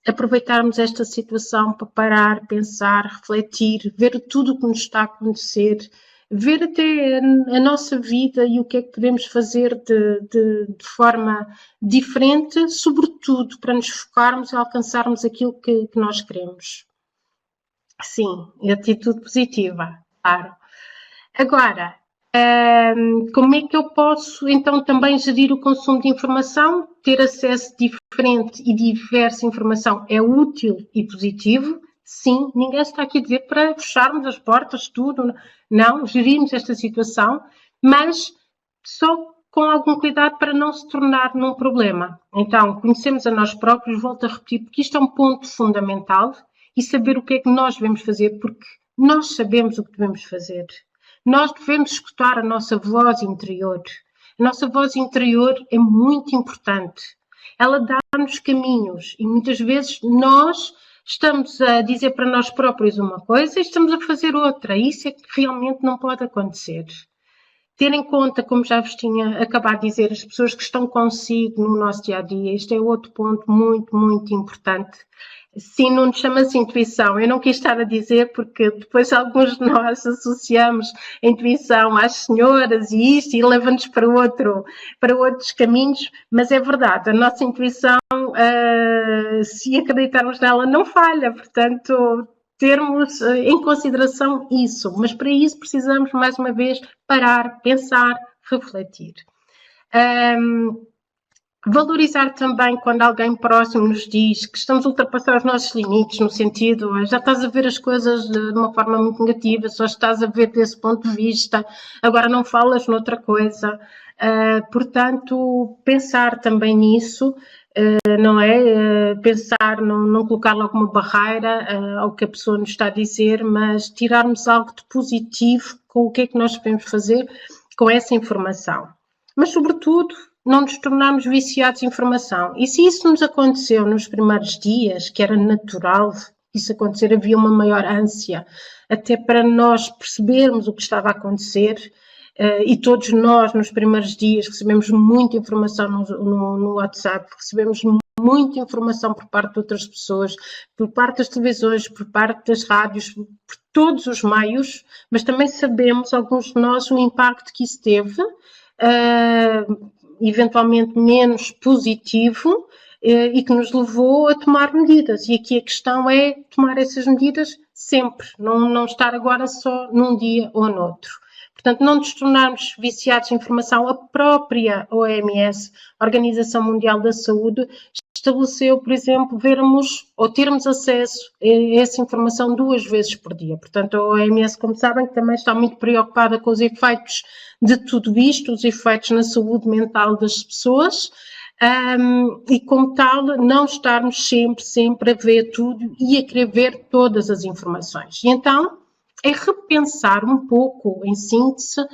aproveitarmos esta situação para parar, pensar, refletir, ver tudo o que nos está a acontecer, ver até a nossa vida e o que é que podemos fazer de forma diferente, sobretudo para nos focarmos e alcançarmos aquilo que nós queremos. Sim, atitude positiva, claro. Agora, como é que eu posso então também gerir o consumo de informação? Ter acesso diferente e diversa informação é útil e positivo? Sim, ninguém está aqui a dizer para fecharmos as portas, tudo. Não, gerimos esta situação, mas só com algum cuidado para não se tornar num problema. Então, conhecemos a nós próprios, volto a repetir, porque isto é um ponto fundamental, e saber o que é que nós devemos fazer, porque nós sabemos o que devemos fazer. Nós devemos escutar a nossa voz interior. A nossa voz interior é muito importante. Ela dá-nos caminhos e muitas vezes nós estamos a dizer para nós próprios uma coisa e estamos a fazer outra. Isso é que realmente não pode acontecer. Ter em conta, como já vos tinha acabado de dizer, as pessoas que estão consigo no nosso dia-a-dia. Isto é outro ponto muito, muito importante. Sim, não nos chama-se intuição. Eu não quis estar a dizer porque depois alguns de nós associamos a intuição às senhoras e isto e leva-nos para outros caminhos, mas é verdade, a nossa intuição, se acreditarmos nela, não falha, portanto, termos em consideração isso, mas para isso precisamos, mais uma vez, parar, pensar, refletir. Valorizar também quando alguém próximo nos diz que estamos a ultrapassar os nossos limites, no sentido, já estás a ver as coisas de uma forma muito negativa, só estás a ver desse ponto de vista, agora não falas noutra coisa. Portanto, pensar também nisso, não é? Pensar, não colocar logo uma barreira ao que a pessoa nos está a dizer, mas tirarmos algo de positivo com o que é que nós podemos fazer com essa informação. Mas, sobretudo, não nos tornarmos viciados em informação. E se isso nos aconteceu nos primeiros dias, que era natural isso acontecer, havia uma maior ânsia, até para nós percebermos o que estava a acontecer, e todos nós, nos primeiros dias, recebemos muita informação no WhatsApp, recebemos muita informação por parte de outras pessoas, por parte das televisões, por parte das rádios, por todos os meios, mas também sabemos, alguns de nós, o impacto que isso teve, eventualmente menos positivo, e que nos levou a tomar medidas. E aqui a questão é tomar essas medidas sempre, não estar agora só num dia ou noutro. Portanto, não nos tornarmos viciados em informação. A própria OMS, Organização Mundial da Saúde, estabeleceu, por exemplo, vermos ou termos acesso a essa informação 2 vezes por dia. Portanto, a OMS, como sabem, também está muito preocupada com os efeitos de tudo isto, os efeitos na saúde mental das pessoas, e como tal, não estarmos sempre a ver tudo e a querer ver todas as informações. E então, é repensar um pouco, em síntese,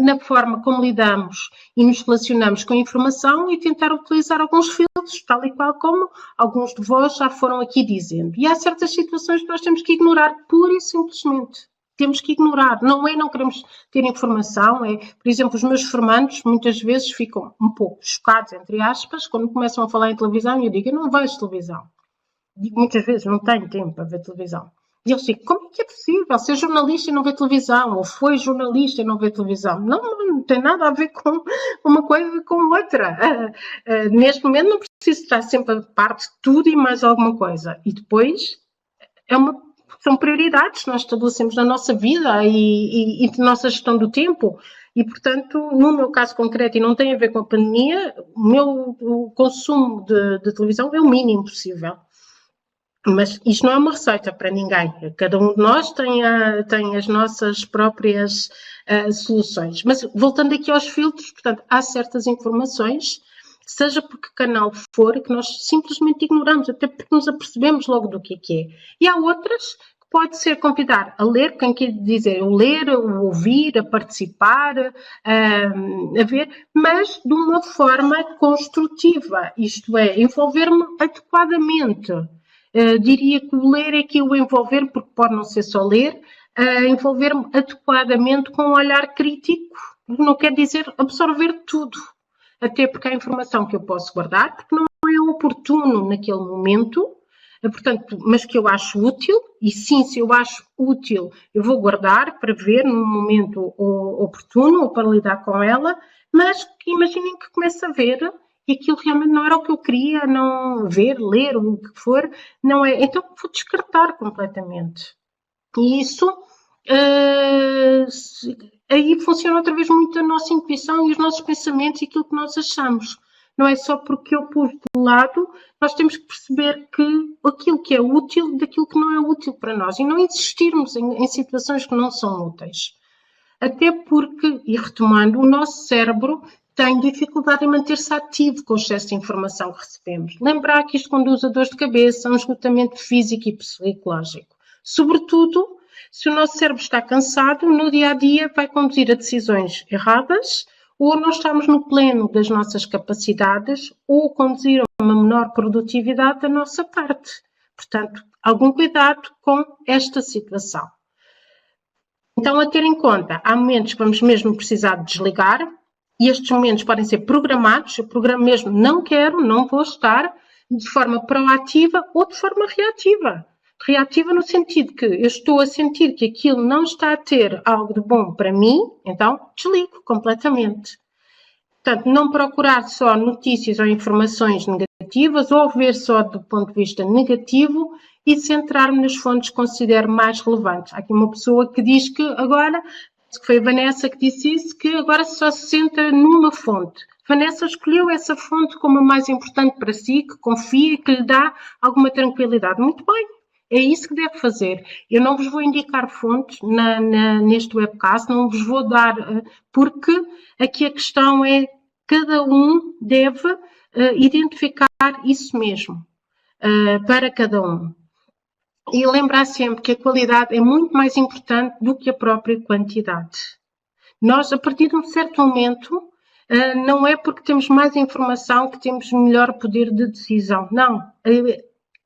na forma como lidamos e nos relacionamos com a informação e tentar utilizar alguns filtros, tal e qual como alguns de vós já foram aqui dizendo. E há certas situações que nós temos que ignorar pura e simplesmente. Temos que ignorar, não queremos ter informação, por exemplo, os meus formandos muitas vezes ficam um pouco chocados, entre aspas, quando começam a falar em televisão e eu digo, eu não vejo televisão. Digo muitas vezes, não tenho tempo para ver televisão. E eu digo, como é que é possível ser jornalista e não ver televisão? Ou foi jornalista e não ver televisão? Não tem nada a ver com uma coisa com outra. Neste momento não preciso estar sempre a par de tudo e mais alguma coisa. E depois são prioridades que nós estabelecemos na nossa vida e de nossa gestão do tempo. E, portanto, no meu caso concreto, e não tem a ver com a pandemia, o consumo de televisão é o mínimo possível. Mas isto não é uma receita para ninguém. Cada um de nós tem as nossas próprias soluções. Mas, voltando aqui aos filtros, portanto, há certas informações, seja por que canal for, que nós simplesmente ignoramos, até porque nos apercebemos logo do que é. E há outras que pode ser convidar a ler, quem quer dizer, o ler, o ouvir, a participar, a ver, mas de uma forma construtiva, isto é, envolver-me adequadamente. Diria que o ler é que o envolver, porque pode não ser só ler, envolver-me adequadamente com um olhar crítico, não quer dizer absorver tudo, até porque há informação que eu posso guardar, porque não é oportuno naquele momento, portanto, mas que eu acho útil, e sim, se eu acho útil, eu vou guardar para ver num momento oportuno ou para lidar com ela, mas imaginem que começo a ver e aquilo realmente não era o que eu queria, não ver, ler, o que for, não é. Então vou descartar completamente. E isso, aí funciona outra vez muito a nossa intuição e os nossos pensamentos e aquilo que nós achamos. Não é só porque eu pus de lado, nós temos que perceber que aquilo que é útil daquilo que não é útil para nós e não insistirmos em situações que não são úteis. Até porque, e retomando, o nosso cérebro tem dificuldade em manter-se ativo com o excesso de informação que recebemos. Lembrar que isto conduz a dores de cabeça, a um esgotamento físico e psicológico. Sobretudo, se o nosso cérebro está cansado, no dia-a-dia vai conduzir a decisões erradas, ou nós estamos no pleno das nossas capacidades, ou conduzir a uma menor produtividade da nossa parte. Portanto, algum cuidado com esta situação. Então, a ter em conta, há momentos que vamos mesmo precisar de desligar, e estes momentos podem ser programados, eu programo mesmo, não quero, não vou estar, de forma proativa ou de forma reativa. Reativa no sentido que eu estou a sentir que aquilo não está a ter algo de bom para mim, então desligo completamente. Portanto, não procurar só notícias ou informações negativas ou ver só do ponto de vista negativo e centrar-me nas fontes que considero mais relevantes. Há aqui uma pessoa que diz que agora que foi a Vanessa que disse isso, que agora só se senta numa fonte. Vanessa escolheu essa fonte como a mais importante para si, que confia e que lhe dá alguma tranquilidade. Muito bem, é isso que deve fazer. Eu não vos vou indicar fontes neste webcast, não vos vou dar, porque aqui a questão é cada um deve identificar isso mesmo, para cada um. E lembrar sempre que a qualidade é muito mais importante do que a própria quantidade. Nós, a partir de um certo momento, não é porque temos mais informação que temos melhor poder de decisão. Não.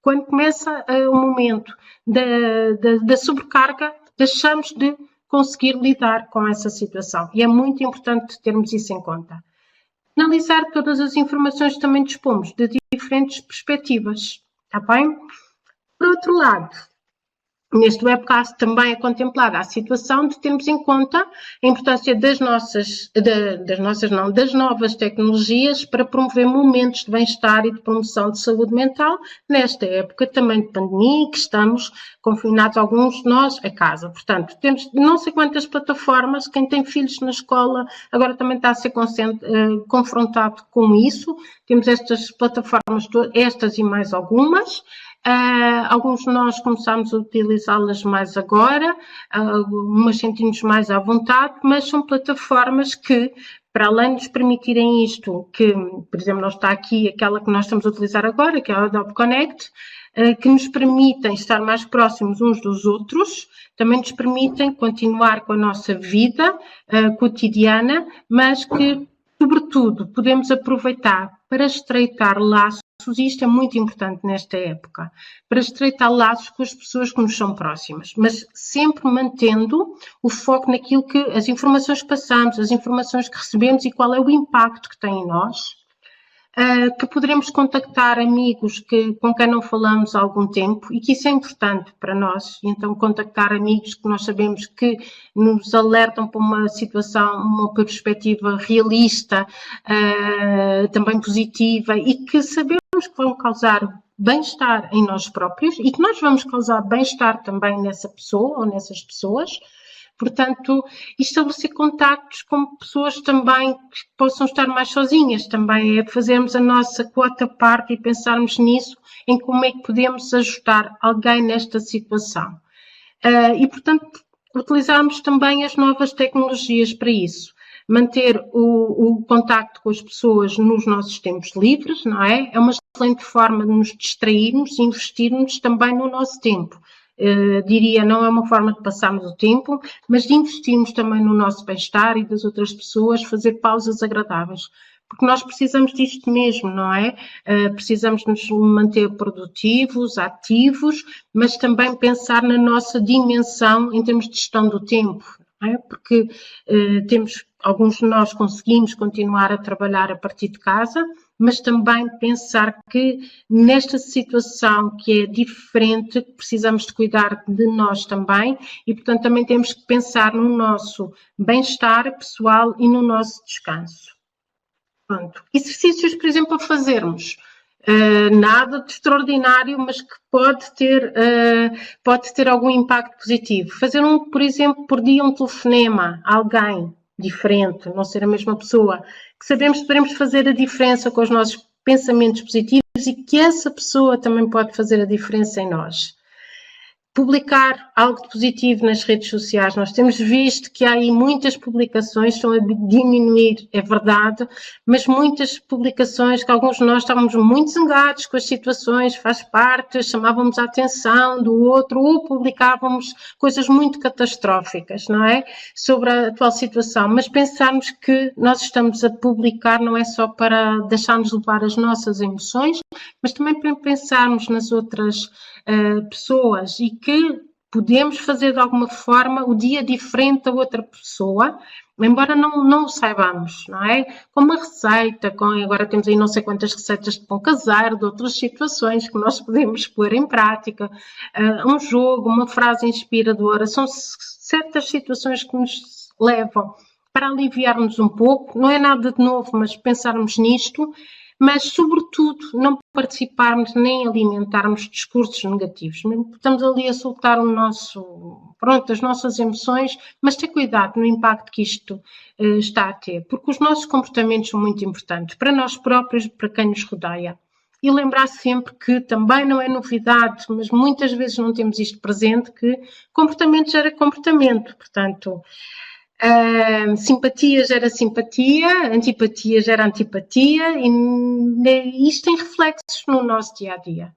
Quando começa o momento da sobrecarga, deixamos de conseguir lidar com essa situação. E é muito importante termos isso em conta. Analisar todas as informações que também dispomos de diferentes perspectivas. Está bem? Por outro lado, neste webcast também é contemplada a situação de termos em conta a importância das novas tecnologias para promover momentos de bem-estar e de promoção de saúde mental nesta época também de pandemia, que estamos confinados, alguns de nós, a casa. Portanto, temos não sei quantas plataformas, quem tem filhos na escola agora também está a ser confrontado com isso. Temos estas plataformas, estas e mais algumas. Alguns de nós começamos a utilizá-las mais agora, umas sentimos mais à vontade, mas são plataformas que, para além de nos permitirem isto, que, por exemplo, não está aqui aquela que nós estamos a utilizar agora, que é a Adobe Connect, que nos permitem estar mais próximos uns dos outros, também nos permitem continuar com a nossa vida cotidiana, mas que, sobretudo, podemos aproveitar para estreitar laços. Isto é muito importante nesta época, para estreitar laços com as pessoas que nos são próximas, mas sempre mantendo o foco naquilo que as informações que passamos, as informações que recebemos e qual é o impacto que tem em nós, que poderemos contactar amigos com quem não falamos há algum tempo e que isso é importante para nós, e então contactar amigos que nós sabemos que nos alertam para uma situação, uma perspectiva realista, também positiva e que sabemos que vão causar bem-estar em nós próprios e que nós vamos causar bem-estar também nessa pessoa ou nessas pessoas. Portanto, estabelecer contactos com pessoas também que possam estar mais sozinhas, também é fazermos a nossa quota parte e pensarmos nisso, em como é que podemos ajudar alguém nesta situação. E, portanto, utilizarmos também as novas tecnologias para isso. Manter o contacto com as pessoas nos nossos tempos livres, não é? É uma excelente forma de nos distrairmos e investirmos também no nosso tempo. Diria, não é uma forma de passarmos o tempo, mas de investirmos também no nosso bem-estar e das outras pessoas, fazer pausas agradáveis. Porque nós precisamos disto mesmo, não é? Precisamos nos manter produtivos, ativos, mas também pensar na nossa dimensão em termos de gestão do tempo, não é? Porque alguns de nós conseguimos continuar a trabalhar a partir de casa, mas também pensar que nesta situação que é diferente, precisamos de cuidar de nós também e, portanto, também temos que pensar no nosso bem-estar pessoal e no nosso descanso. Pronto. Exercícios, por exemplo, a fazermos. Nada de extraordinário, mas que pode ter algum impacto positivo. Fazer, por exemplo, por dia um telefonema a alguém diferente, não ser a mesma pessoa, que sabemos que podemos fazer a diferença com os nossos pensamentos positivos e que essa pessoa também pode fazer a diferença em nós. Publicar algo de positivo nas redes sociais. Nós temos visto que há aí muitas publicações, estão a diminuir, é verdade, mas muitas publicações que alguns de nós estávamos muito zangados com as situações, faz parte, chamávamos a atenção do outro ou publicávamos coisas muito catastróficas, não é? Sobre a atual situação, mas pensarmos que nós estamos a publicar não é só para deixarmos levar as nossas emoções, mas também para pensarmos nas outras pessoas e que podemos fazer de alguma forma o dia diferente da outra pessoa, embora não o saibamos, não é? Com uma receita, agora temos aí não sei quantas receitas de pão caseiro, de outras situações que nós podemos pôr em prática, um jogo, uma frase inspiradora, são certas situações que nos levam para aliviarmos um pouco, não é nada de novo, mas pensarmos nisto, mas, sobretudo, não participarmos nem alimentarmos discursos negativos. Estamos ali a soltar as nossas emoções, mas ter cuidado no impacto que isto está a ter, porque os nossos comportamentos são muito importantes para nós próprios e para quem nos rodeia. E lembrar sempre que também não é novidade, mas muitas vezes não temos isto presente, que comportamento gera comportamento. Portanto, simpatia gera simpatia, antipatia gera antipatia, e isto tem reflexos no nosso dia-a-dia.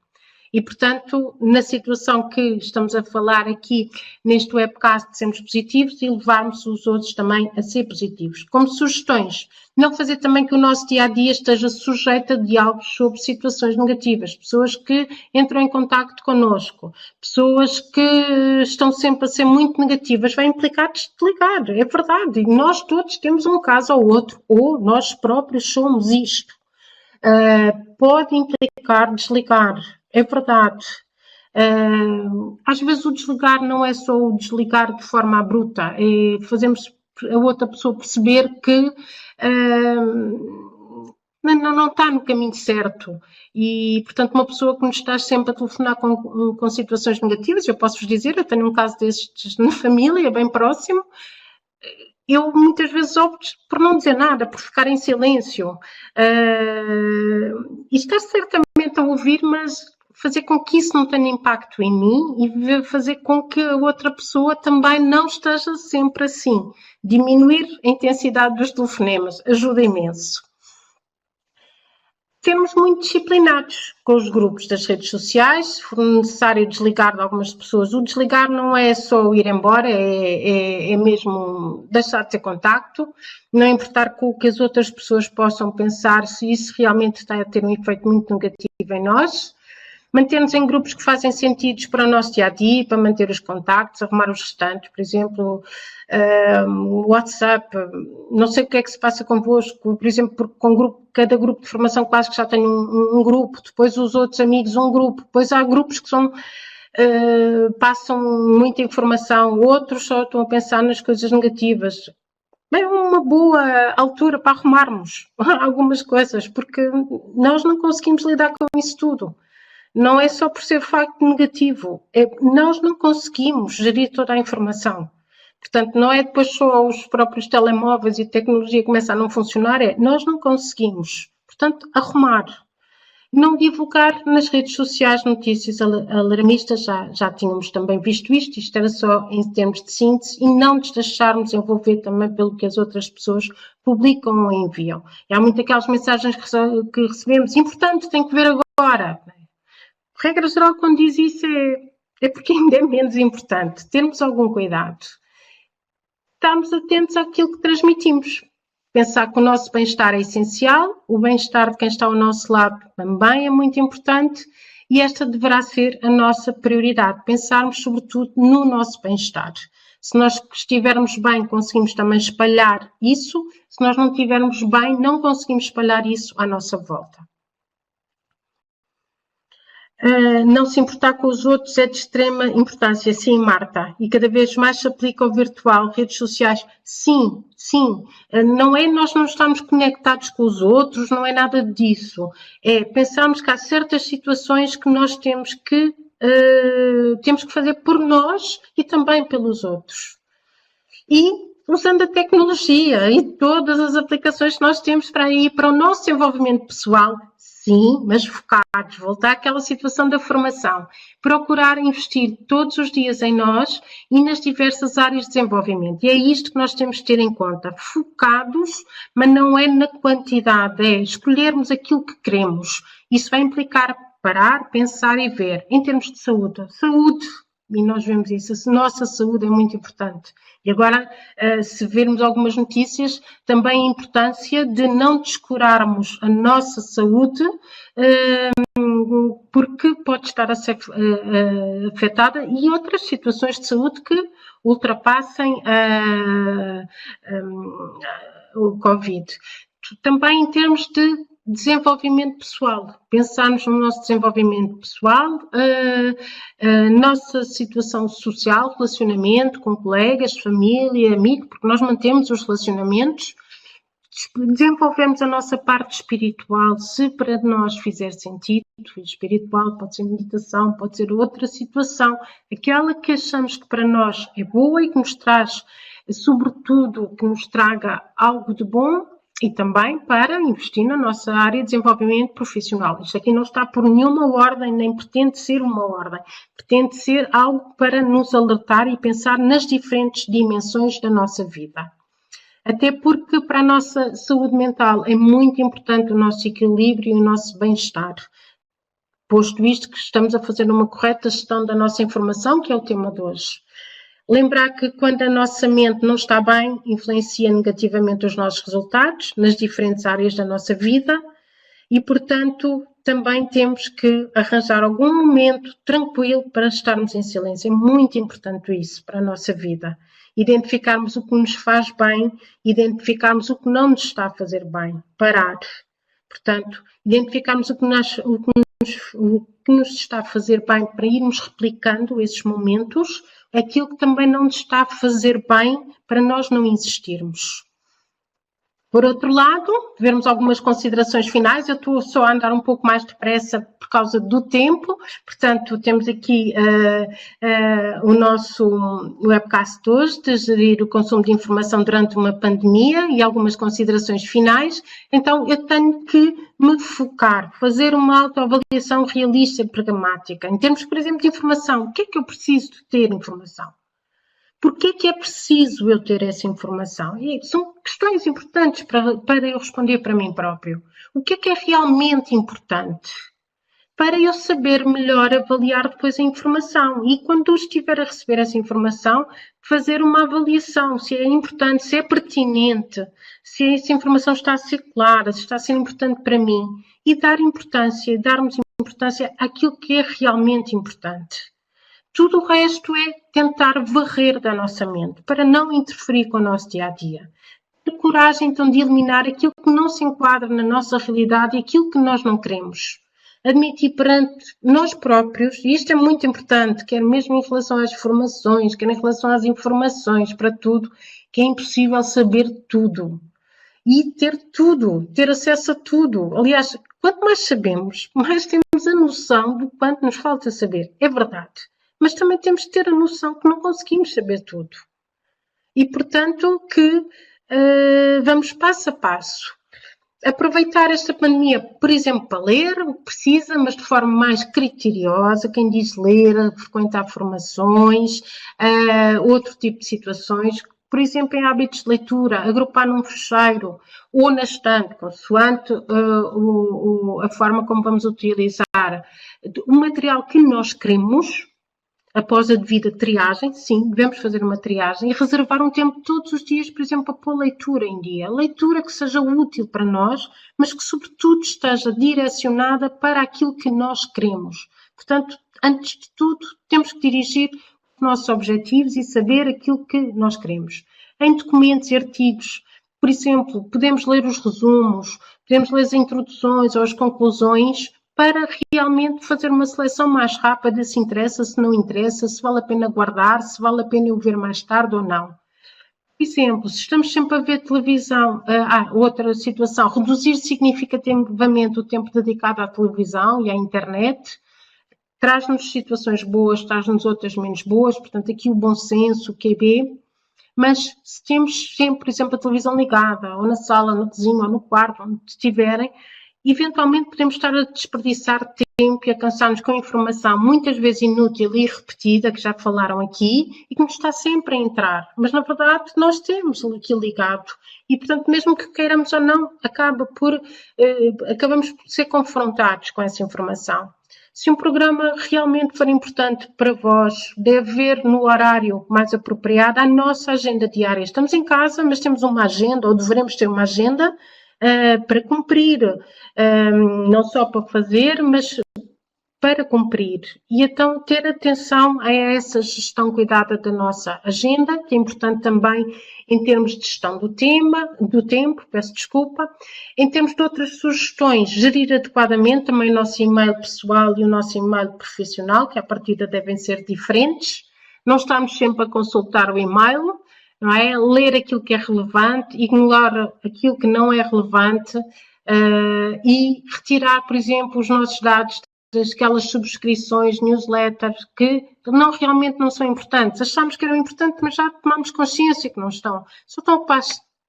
E, portanto, na situação que estamos a falar aqui neste webcast de sermos positivos e levarmos os outros também a ser positivos. Como sugestões, não fazer também que o nosso dia-a-dia esteja sujeito a diálogos sobre situações negativas, pessoas que entram em contacto connosco, pessoas que estão sempre a ser muito negativas, vai implicar desligar, é verdade, e nós todos temos um caso ou outro, ou nós próprios somos isto. Pode implicar desligar, é verdade. Às vezes o desligar não é só o desligar de forma abrupta, é fazermos a outra pessoa perceber que não está no caminho certo. E, portanto, uma pessoa que nos está sempre a telefonar com situações negativas, eu posso vos dizer, eu tenho um caso destes na família, bem próximo, eu muitas vezes opto por não dizer nada, por ficar em silêncio. E estar certamente a ouvir, mas fazer com que isso não tenha impacto em mim e fazer com que a outra pessoa também não esteja sempre assim. Diminuir a intensidade dos telefonemas ajuda imenso. Sermos muito disciplinados com os grupos das redes sociais, se for necessário desligar de algumas pessoas. O desligar não é só o ir embora, é mesmo deixar de ter contacto, não importar com o que as outras pessoas possam pensar, se isso realmente está a ter um efeito muito negativo em nós. Manter-nos em grupos que fazem sentido para o nosso dia-a-dia, para manter os contactos, arrumar os restantes, por exemplo, o WhatsApp, não sei o que é que se passa convosco, por exemplo, porque cada grupo de formação quase que já tem um grupo, depois os outros amigos um grupo, depois há grupos que passam muita informação, outros só estão a pensar nas coisas negativas. É uma boa altura para arrumarmos algumas coisas, porque nós não conseguimos lidar com isso tudo. Não é só por ser facto negativo, nós não conseguimos gerir toda a informação. Portanto, não é depois só os próprios telemóveis e tecnologia começam a não funcionar, nós não conseguimos. Portanto, arrumar. Não divulgar nas redes sociais notícias alarmistas, já tínhamos também visto isto era só em termos de síntese, e não nos deixarmos envolver também pelo que as outras pessoas publicam ou enviam. E há muito aquelas mensagens que recebemos, importante, tem que ver agora. Regra geral, quando diz isso, é porque ainda é menos importante. Termos algum cuidado. Estarmos atentos àquilo que transmitimos. Pensar que o nosso bem-estar é essencial, o bem-estar de quem está ao nosso lado também é muito importante e esta deverá ser a nossa prioridade. Pensarmos, sobretudo, no nosso bem-estar. Se nós estivermos bem, conseguimos também espalhar isso. Se nós não estivermos bem, não conseguimos espalhar isso à nossa volta. Não se importar com os outros é de extrema importância, sim, Marta, e cada vez mais se aplica ao virtual, redes sociais, sim, não é nós não estarmos conectados com os outros, não é nada disso, é pensarmos que há certas situações que nós temos que fazer por nós e também pelos outros. E usando a tecnologia e todas as aplicações que nós temos para aí, para o nosso desenvolvimento pessoal, sim, mas focados, voltar àquela situação da formação, procurar investir todos os dias em nós e nas diversas áreas de desenvolvimento. E é isto que nós temos de ter em conta, focados, mas não é na quantidade, é escolhermos aquilo que queremos. Isso vai implicar parar, pensar e ver. Em termos de saúde, e nós vemos isso, a nossa saúde é muito importante. E agora, se vermos algumas notícias, também a importância de não descurarmos a nossa saúde, porque pode estar a ser afetada, e outras situações de saúde que ultrapassem o Covid. Também em termos de desenvolvimento pessoal, pensarmos no nosso desenvolvimento pessoal, nossa situação social, relacionamento com colegas, família, amigo, porque nós mantemos os relacionamentos desenvolvemos a nossa parte espiritual, se para nós fizer sentido, espiritual pode ser meditação, pode ser outra situação, aquela que achamos que para nós é boa e que nos traz, sobretudo, que nos traga algo de bom, e também para investir na nossa área de desenvolvimento profissional. Isto aqui não está por nenhuma ordem, nem pretende ser uma ordem, pretende ser algo para nos alertar e pensar nas diferentes dimensões da nossa vida. Até porque para a nossa saúde mental é muito importante o nosso equilíbrio e o nosso bem-estar. Posto isto que estamos a fazer uma correta gestão da nossa informação, que é o tema de hoje. Lembrar que quando a nossa mente não está bem, influencia negativamente os nossos resultados nas diferentes áreas da nossa vida e, portanto, também temos que arranjar algum momento tranquilo para estarmos em silêncio. É muito importante isso para a nossa vida. Identificarmos o que nos faz bem, identificarmos o que não nos está a fazer bem, parar. Portanto, identificarmos o que nos está a fazer bem para irmos replicando esses momentos, aquilo que também não nos está a fazer bem para nós não insistirmos. Por outro lado, vermos algumas considerações finais. Eu estou só a andar um pouco mais depressa por causa do tempo, portanto, temos aqui o nosso webcast de hoje, de gerir o consumo de informação durante uma pandemia e algumas considerações finais. Então, eu tenho que me focar, fazer uma autoavaliação realista e pragmática. Em termos, por exemplo, de informação, o que é que eu preciso de ter informação? Porquê é que é preciso eu ter essa informação? E são questões importantes para eu responder para mim próprio. O que é realmente importante? Para eu saber melhor avaliar depois a informação. E quando eu estiver a receber essa informação, fazer uma avaliação, se é importante, se é pertinente, se essa informação está a ser clara, se está a ser importante para mim. E darmos importância àquilo que é realmente importante. Tudo o resto é tentar varrer da nossa mente, para não interferir com o nosso dia-a-dia. Ter coragem, então, de eliminar aquilo que não se enquadra na nossa realidade e aquilo que nós não queremos. Admitir perante nós próprios, e isto é muito importante, quer mesmo em relação às formações, quer em relação às informações, para tudo, que é impossível saber tudo. E ter acesso a tudo. Aliás, quanto mais sabemos, mais temos a noção do quanto nos falta saber. É verdade. Mas também temos de ter a noção que não conseguimos saber tudo. E, portanto, que vamos passo a passo. Aproveitar esta pandemia, por exemplo, para ler o que precisa, mas de forma mais criteriosa. Quem diz ler, frequentar formações, outro tipo de situações. Por exemplo, em hábitos de leitura, agrupar num fecheiro ou na estante, consoante a forma como vamos utilizar o material que nós queremos. Após a devida triagem, sim, devemos fazer uma triagem e reservar um tempo todos os dias, por exemplo, para pôr leitura em dia. Leitura que seja útil para nós, mas que, sobretudo, esteja direcionada para aquilo que nós queremos. Portanto, antes de tudo, temos que dirigir os nossos objetivos e saber aquilo que nós queremos. Em documentos e artigos, por exemplo, podemos ler os resumos, podemos ler as introduções ou as conclusões, para realmente fazer uma seleção mais rápida, se interessa, se não interessa, se vale a pena guardar, se vale a pena eu ver mais tarde ou não. Por exemplo, se estamos sempre a ver televisão, outra situação, reduzir significativamente o tempo dedicado à televisão e à internet, traz-nos situações boas, traz-nos outras menos boas, portanto aqui o bom senso, o QB, mas se temos sempre, por exemplo, a televisão ligada, ou na sala, na cozinha, ou no quarto, onde estiverem, eventualmente podemos estar a desperdiçar tempo e a cansar-nos com informação muitas vezes inútil e repetida, que já falaram aqui, e que nos está sempre a entrar. Mas, na verdade, nós temos aqui ligado. E, portanto, mesmo que queiramos ou não, acabamos por ser confrontados com essa informação. Se um programa realmente for importante para vós, deve ver no horário mais apropriado a nossa agenda diária. Estamos em casa, mas temos uma agenda, ou deveremos ter uma agenda, para cumprir, não só para fazer, mas para cumprir. E então ter atenção a essa gestão cuidada da nossa agenda, que é importante também em termos de gestão do tempo, peço desculpa. Em termos de outras sugestões, gerir adequadamente também o nosso e-mail pessoal e o nosso e-mail profissional, que à partida devem ser diferentes. Não estamos sempre a consultar o e-mail, não é? Ler aquilo que é relevante, ignorar aquilo que não é relevante e retirar, por exemplo, os nossos dados daquelas subscrições, newsletters, que realmente não são importantes. Achámos que eram importantes, mas já tomamos consciência que não estão. Só estão a ocupar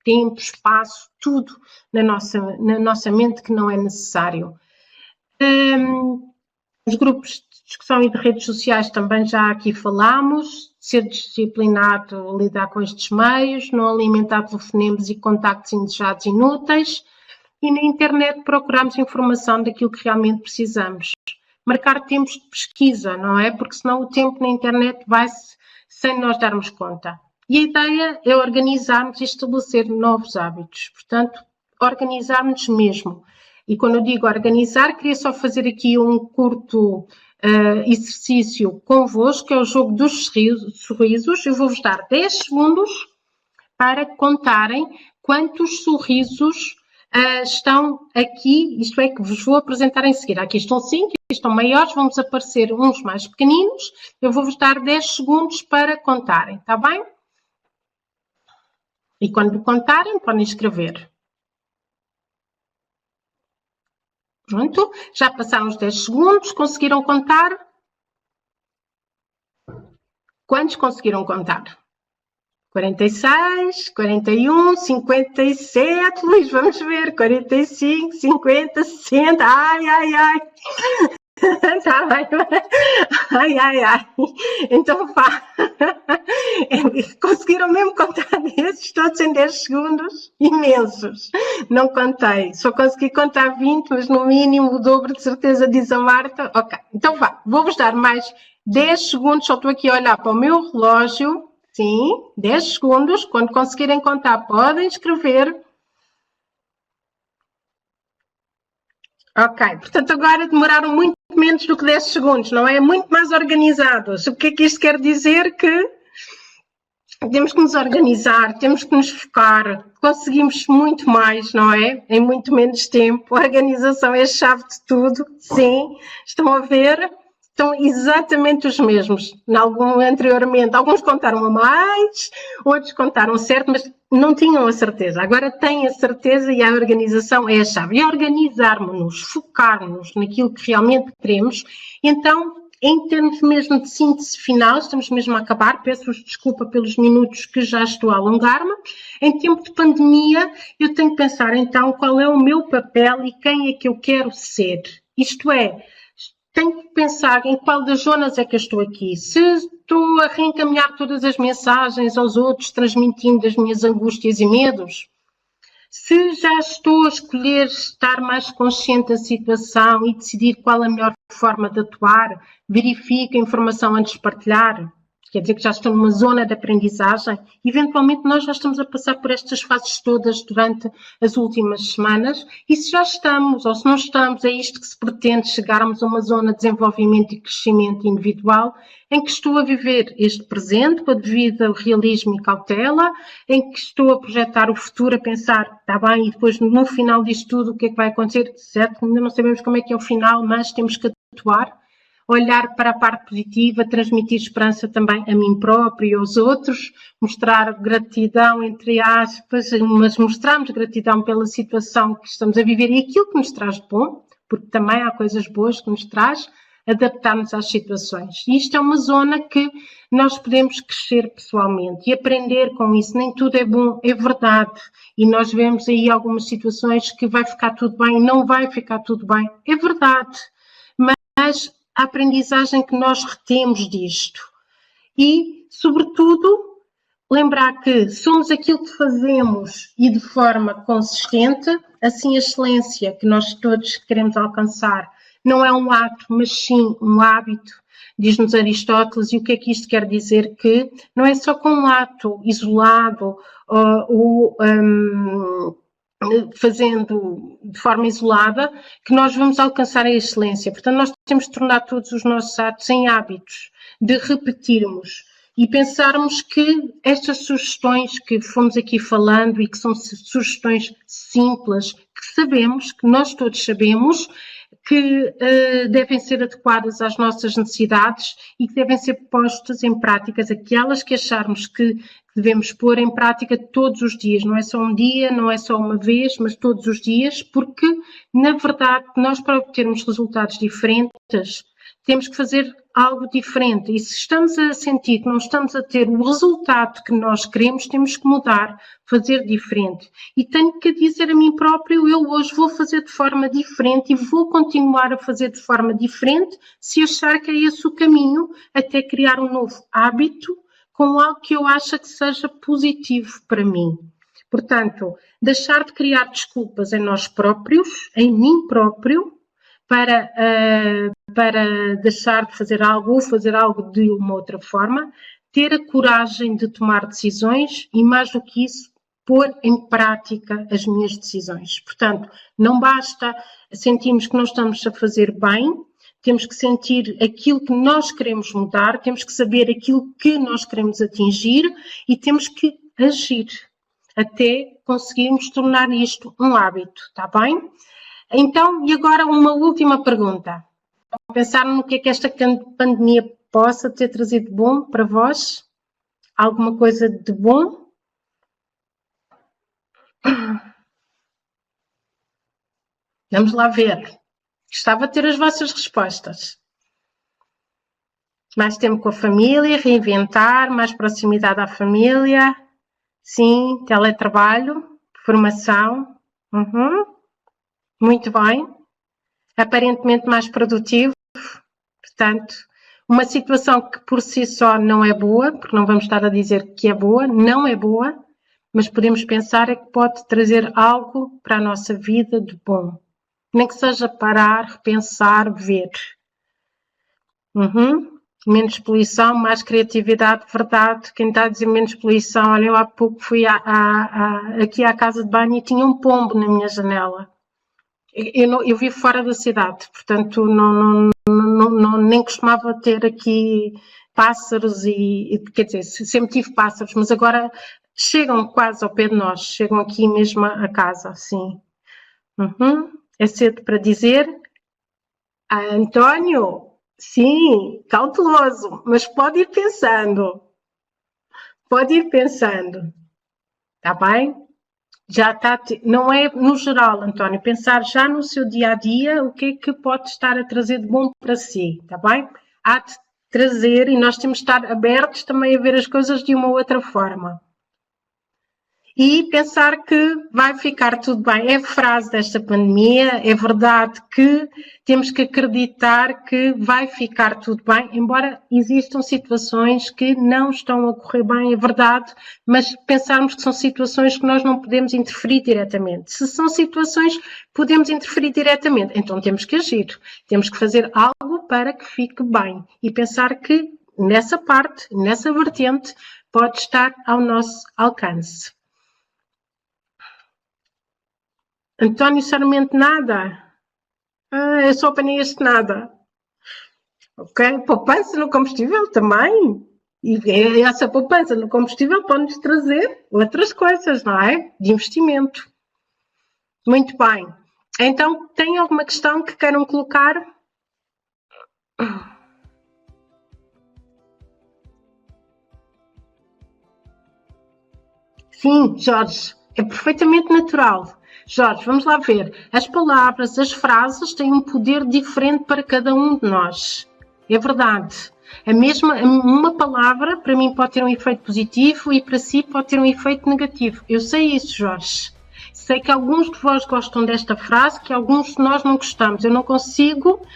tempo, espaço, tudo na nossa mente que não é necessário. Os grupos de discussão e de redes sociais também já aqui falámos, ser disciplinado, lidar com estes meios, não alimentar telefonemas e contactos indesejados inúteis, e na internet procurarmos informação daquilo que realmente precisamos. Marcar tempos de pesquisa, não é? Porque senão o tempo na internet vai-se sem nós darmos conta. E a ideia é organizarmos e estabelecer novos hábitos. Portanto, organizarmos mesmo. E quando eu digo organizar, queria só fazer aqui um curto exercício convosco, que é o jogo dos sorrisos. Eu vou-vos dar 10 segundos para contarem quantos sorrisos estão aqui, isto é, que vos vou apresentar em seguida. Aqui estão 5, aqui estão maiores, vão-vos aparecer uns mais pequeninos. Eu vou-vos dar 10 segundos para contarem, está bem? E quando contarem, podem escrever. Pronto, já passaram os 10 segundos, conseguiram contar? Quantos conseguiram contar? 46, 41, 57, Luís, vamos ver, 45, 50, 60, ai. Está bem, ai. Então vá. Conseguiram mesmo contar desses todos em 10 segundos? Imensos. Não contei, só consegui contar 20, mas no mínimo o dobro de certeza, diz a Marta. Ok, então vá, vou-vos dar mais 10 segundos, só estou aqui a olhar para o meu relógio. Sim, 10 segundos. Quando conseguirem contar, podem escrever. Ok, portanto agora demoraram muito menos do que 10 segundos, não é? Muito mais organizados. O que é que isto quer dizer? Que temos que nos organizar, temos que nos focar, conseguimos muito mais, não é? Em muito menos tempo. A organização é a chave de tudo, sim. Estão a ver? Estão exatamente os mesmos. Anteriormente, alguns contaram a mais, outros contaram certo, mas não tinham a certeza. Agora têm a certeza e a organização é a chave. E organizarmos-nos, focarmos naquilo que realmente queremos. Então, em termos mesmo de síntese final, estamos mesmo a acabar, peço-vos desculpa pelos minutos que já estou a alongar-me. Em tempo de pandemia, eu tenho que pensar então qual é o meu papel e quem é que eu quero ser. Isto é, tenho que pensar em qual das zonas é que eu estou aqui. Se estou a reencaminhar todas as mensagens aos outros, transmitindo as minhas angústias e medos, se já estou a escolher estar mais consciente da situação e decidir qual a melhor forma de atuar, verifico a informação antes de partilhar, quer dizer que já estou numa zona de aprendizagem. Eventualmente nós já estamos a passar por estas fases todas durante as últimas semanas, e se já estamos ou se não estamos, é isto que se pretende, chegarmos a uma zona de desenvolvimento e crescimento individual, em que estou a viver este presente com a devida realismo e cautela, em que estou a projetar o futuro, a pensar, está bem, e depois no final disto tudo o que é que vai acontecer, certo? Ainda não sabemos como é que é o final, mas temos que atuar. Olhar para a parte positiva, transmitir esperança também a mim próprio e aos outros, mostrar gratidão, entre aspas, mas mostrarmos gratidão pela situação que estamos a viver e aquilo que nos traz de bom, porque também há coisas boas que nos traz, adaptar-nos às situações. E isto é uma zona que nós podemos crescer pessoalmente e aprender com isso. Nem tudo é bom, é verdade. E nós vemos aí algumas situações que vai ficar tudo bem, não vai ficar tudo bem, é verdade. Mas a aprendizagem que nós retemos disto e, sobretudo, lembrar que somos aquilo que fazemos e de forma consistente, assim a excelência que nós todos queremos alcançar não é um ato, mas sim um hábito, diz-nos Aristóteles, e o que é que isto quer dizer? Que não é só com um ato isolado ou fazendo de forma isolada, que nós vamos alcançar a excelência. Portanto, nós temos de tornar todos os nossos atos em hábitos, de repetirmos e pensarmos que estas sugestões que fomos aqui falando e que são sugestões simples, que sabemos, que nós todos sabemos, que devem ser adequadas às nossas necessidades e que devem ser postas em práticas, aquelas que acharmos que devemos pôr em prática todos os dias, não é só um dia, não é só uma vez, mas todos os dias, porque, na verdade, nós para obtermos resultados diferentes, temos que fazer algo diferente e se estamos a sentir que não estamos a ter o resultado que nós queremos, temos que mudar, fazer diferente. E tenho que dizer a mim próprio, eu hoje vou fazer de forma diferente e vou continuar a fazer de forma diferente se achar que é esse o caminho até criar um novo hábito com algo que eu acho que seja positivo para mim. Portanto, deixar de criar desculpas em nós próprios, em mim próprio, para deixar de fazer algo ou fazer algo de uma outra forma, ter a coragem de tomar decisões e, mais do que isso, pôr em prática as minhas decisões. Portanto, não basta sentirmos que não estamos a fazer bem, temos que sentir aquilo que nós queremos mudar, temos que saber aquilo que nós queremos atingir e temos que agir até conseguirmos tornar isto um hábito, está bem? Então, e agora uma última pergunta. Pensar no que é que esta pandemia possa ter trazido de bom para vós? Alguma coisa de bom? Vamos lá ver. Gostava de ter as vossas respostas. Mais tempo com a família, reinventar, mais proximidade à família. Sim, teletrabalho, formação. Muito bem. Aparentemente mais produtivo. Portanto, uma situação que por si só não é boa, porque não vamos estar a dizer que é boa, não é boa, mas podemos pensar é que pode trazer algo para a nossa vida de bom. Nem que seja parar, repensar, ver. Menos poluição, mais criatividade, verdade. Quem está a dizer menos poluição, olha, eu há pouco fui aqui à casa de banho e tinha um pombo na minha janela. Eu vivo fora da cidade, portanto nem costumava ter aqui pássaros quer dizer, sempre tive pássaros, mas agora chegam quase ao pé de nós, chegam aqui mesmo a casa, sim. É cedo para dizer. António, sim, cauteloso, mas pode ir pensando. Pode ir pensando. Está bem? Já está, não é no geral, António, pensar já no seu dia-a-dia o que é que pode estar a trazer de bom para si, está bem? Há de trazer e nós temos de estar abertos também a ver as coisas de uma outra forma. E pensar que vai ficar tudo bem. É a frase desta pandemia, é verdade que temos que acreditar que vai ficar tudo bem, embora existam situações que não estão a correr bem, é verdade, mas pensarmos que são situações que nós não podemos interferir diretamente. Se são situações que podemos interferir diretamente, então temos que agir, temos que fazer algo para que fique bem e pensar que nessa parte, nessa vertente, pode estar ao nosso alcance. António Sarmento, nada. Eu só apanhei este nada. Ok? Poupança no combustível também. E essa poupança no combustível pode-nos trazer outras coisas, não é? De investimento. Muito bem. Então, tem alguma questão que queiram colocar? Sim, Jorge, é perfeitamente natural. Jorge, vamos lá ver. As palavras, as frases têm um poder diferente para cada um de nós. É verdade. Uma palavra, para mim, pode ter um efeito positivo e para si pode ter um efeito negativo. Eu sei isso, Jorge. Sei que alguns de vós gostam desta frase, que alguns de nós não gostamos. Eu não consigo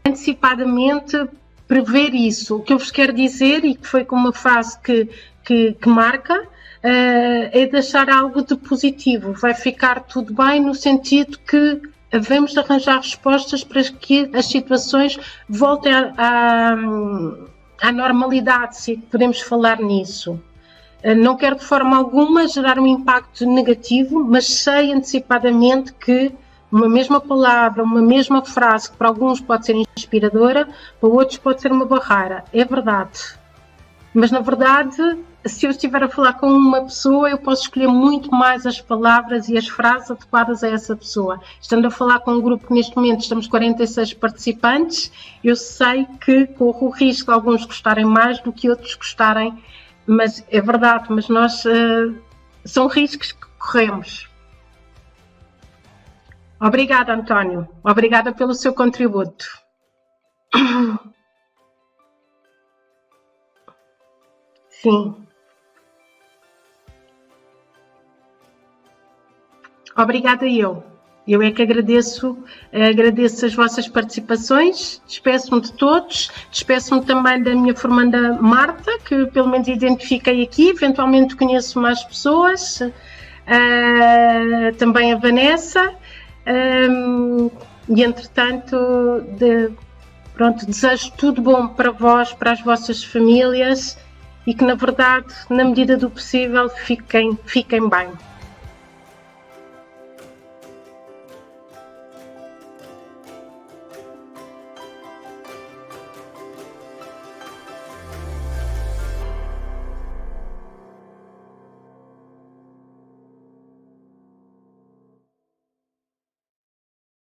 antecipadamente prever isso. O que eu vos quero dizer, e que foi com uma frase que marca, é deixar algo de positivo. Vai ficar tudo bem no sentido que devemos arranjar respostas para que as situações voltem à normalidade, se podemos falar nisso. Não quero de forma alguma gerar um impacto negativo, mas sei antecipadamente que uma mesma palavra, uma mesma frase, que para alguns pode ser inspiradora, para outros pode ser uma barreira. É verdade. Mas, na verdade, se eu estiver a falar com uma pessoa, eu posso escolher muito mais as palavras e as frases adequadas a essa pessoa. Estando a falar com um grupo que neste momento estamos 46 participantes, eu sei que corro o risco de alguns gostarem mais do que outros gostarem, mas é verdade, mas nós são riscos que corremos. Obrigada, António. Obrigada pelo seu contributo. Sim. Obrigada eu. Eu é que agradeço as vossas participações, despeço-me de todos, despeço-me também da minha formanda Marta, que pelo menos identifiquei aqui, eventualmente conheço mais pessoas, também a Vanessa, e entretanto, desejo tudo bom para vós, para as vossas famílias e que na verdade, na medida do possível, fiquem bem.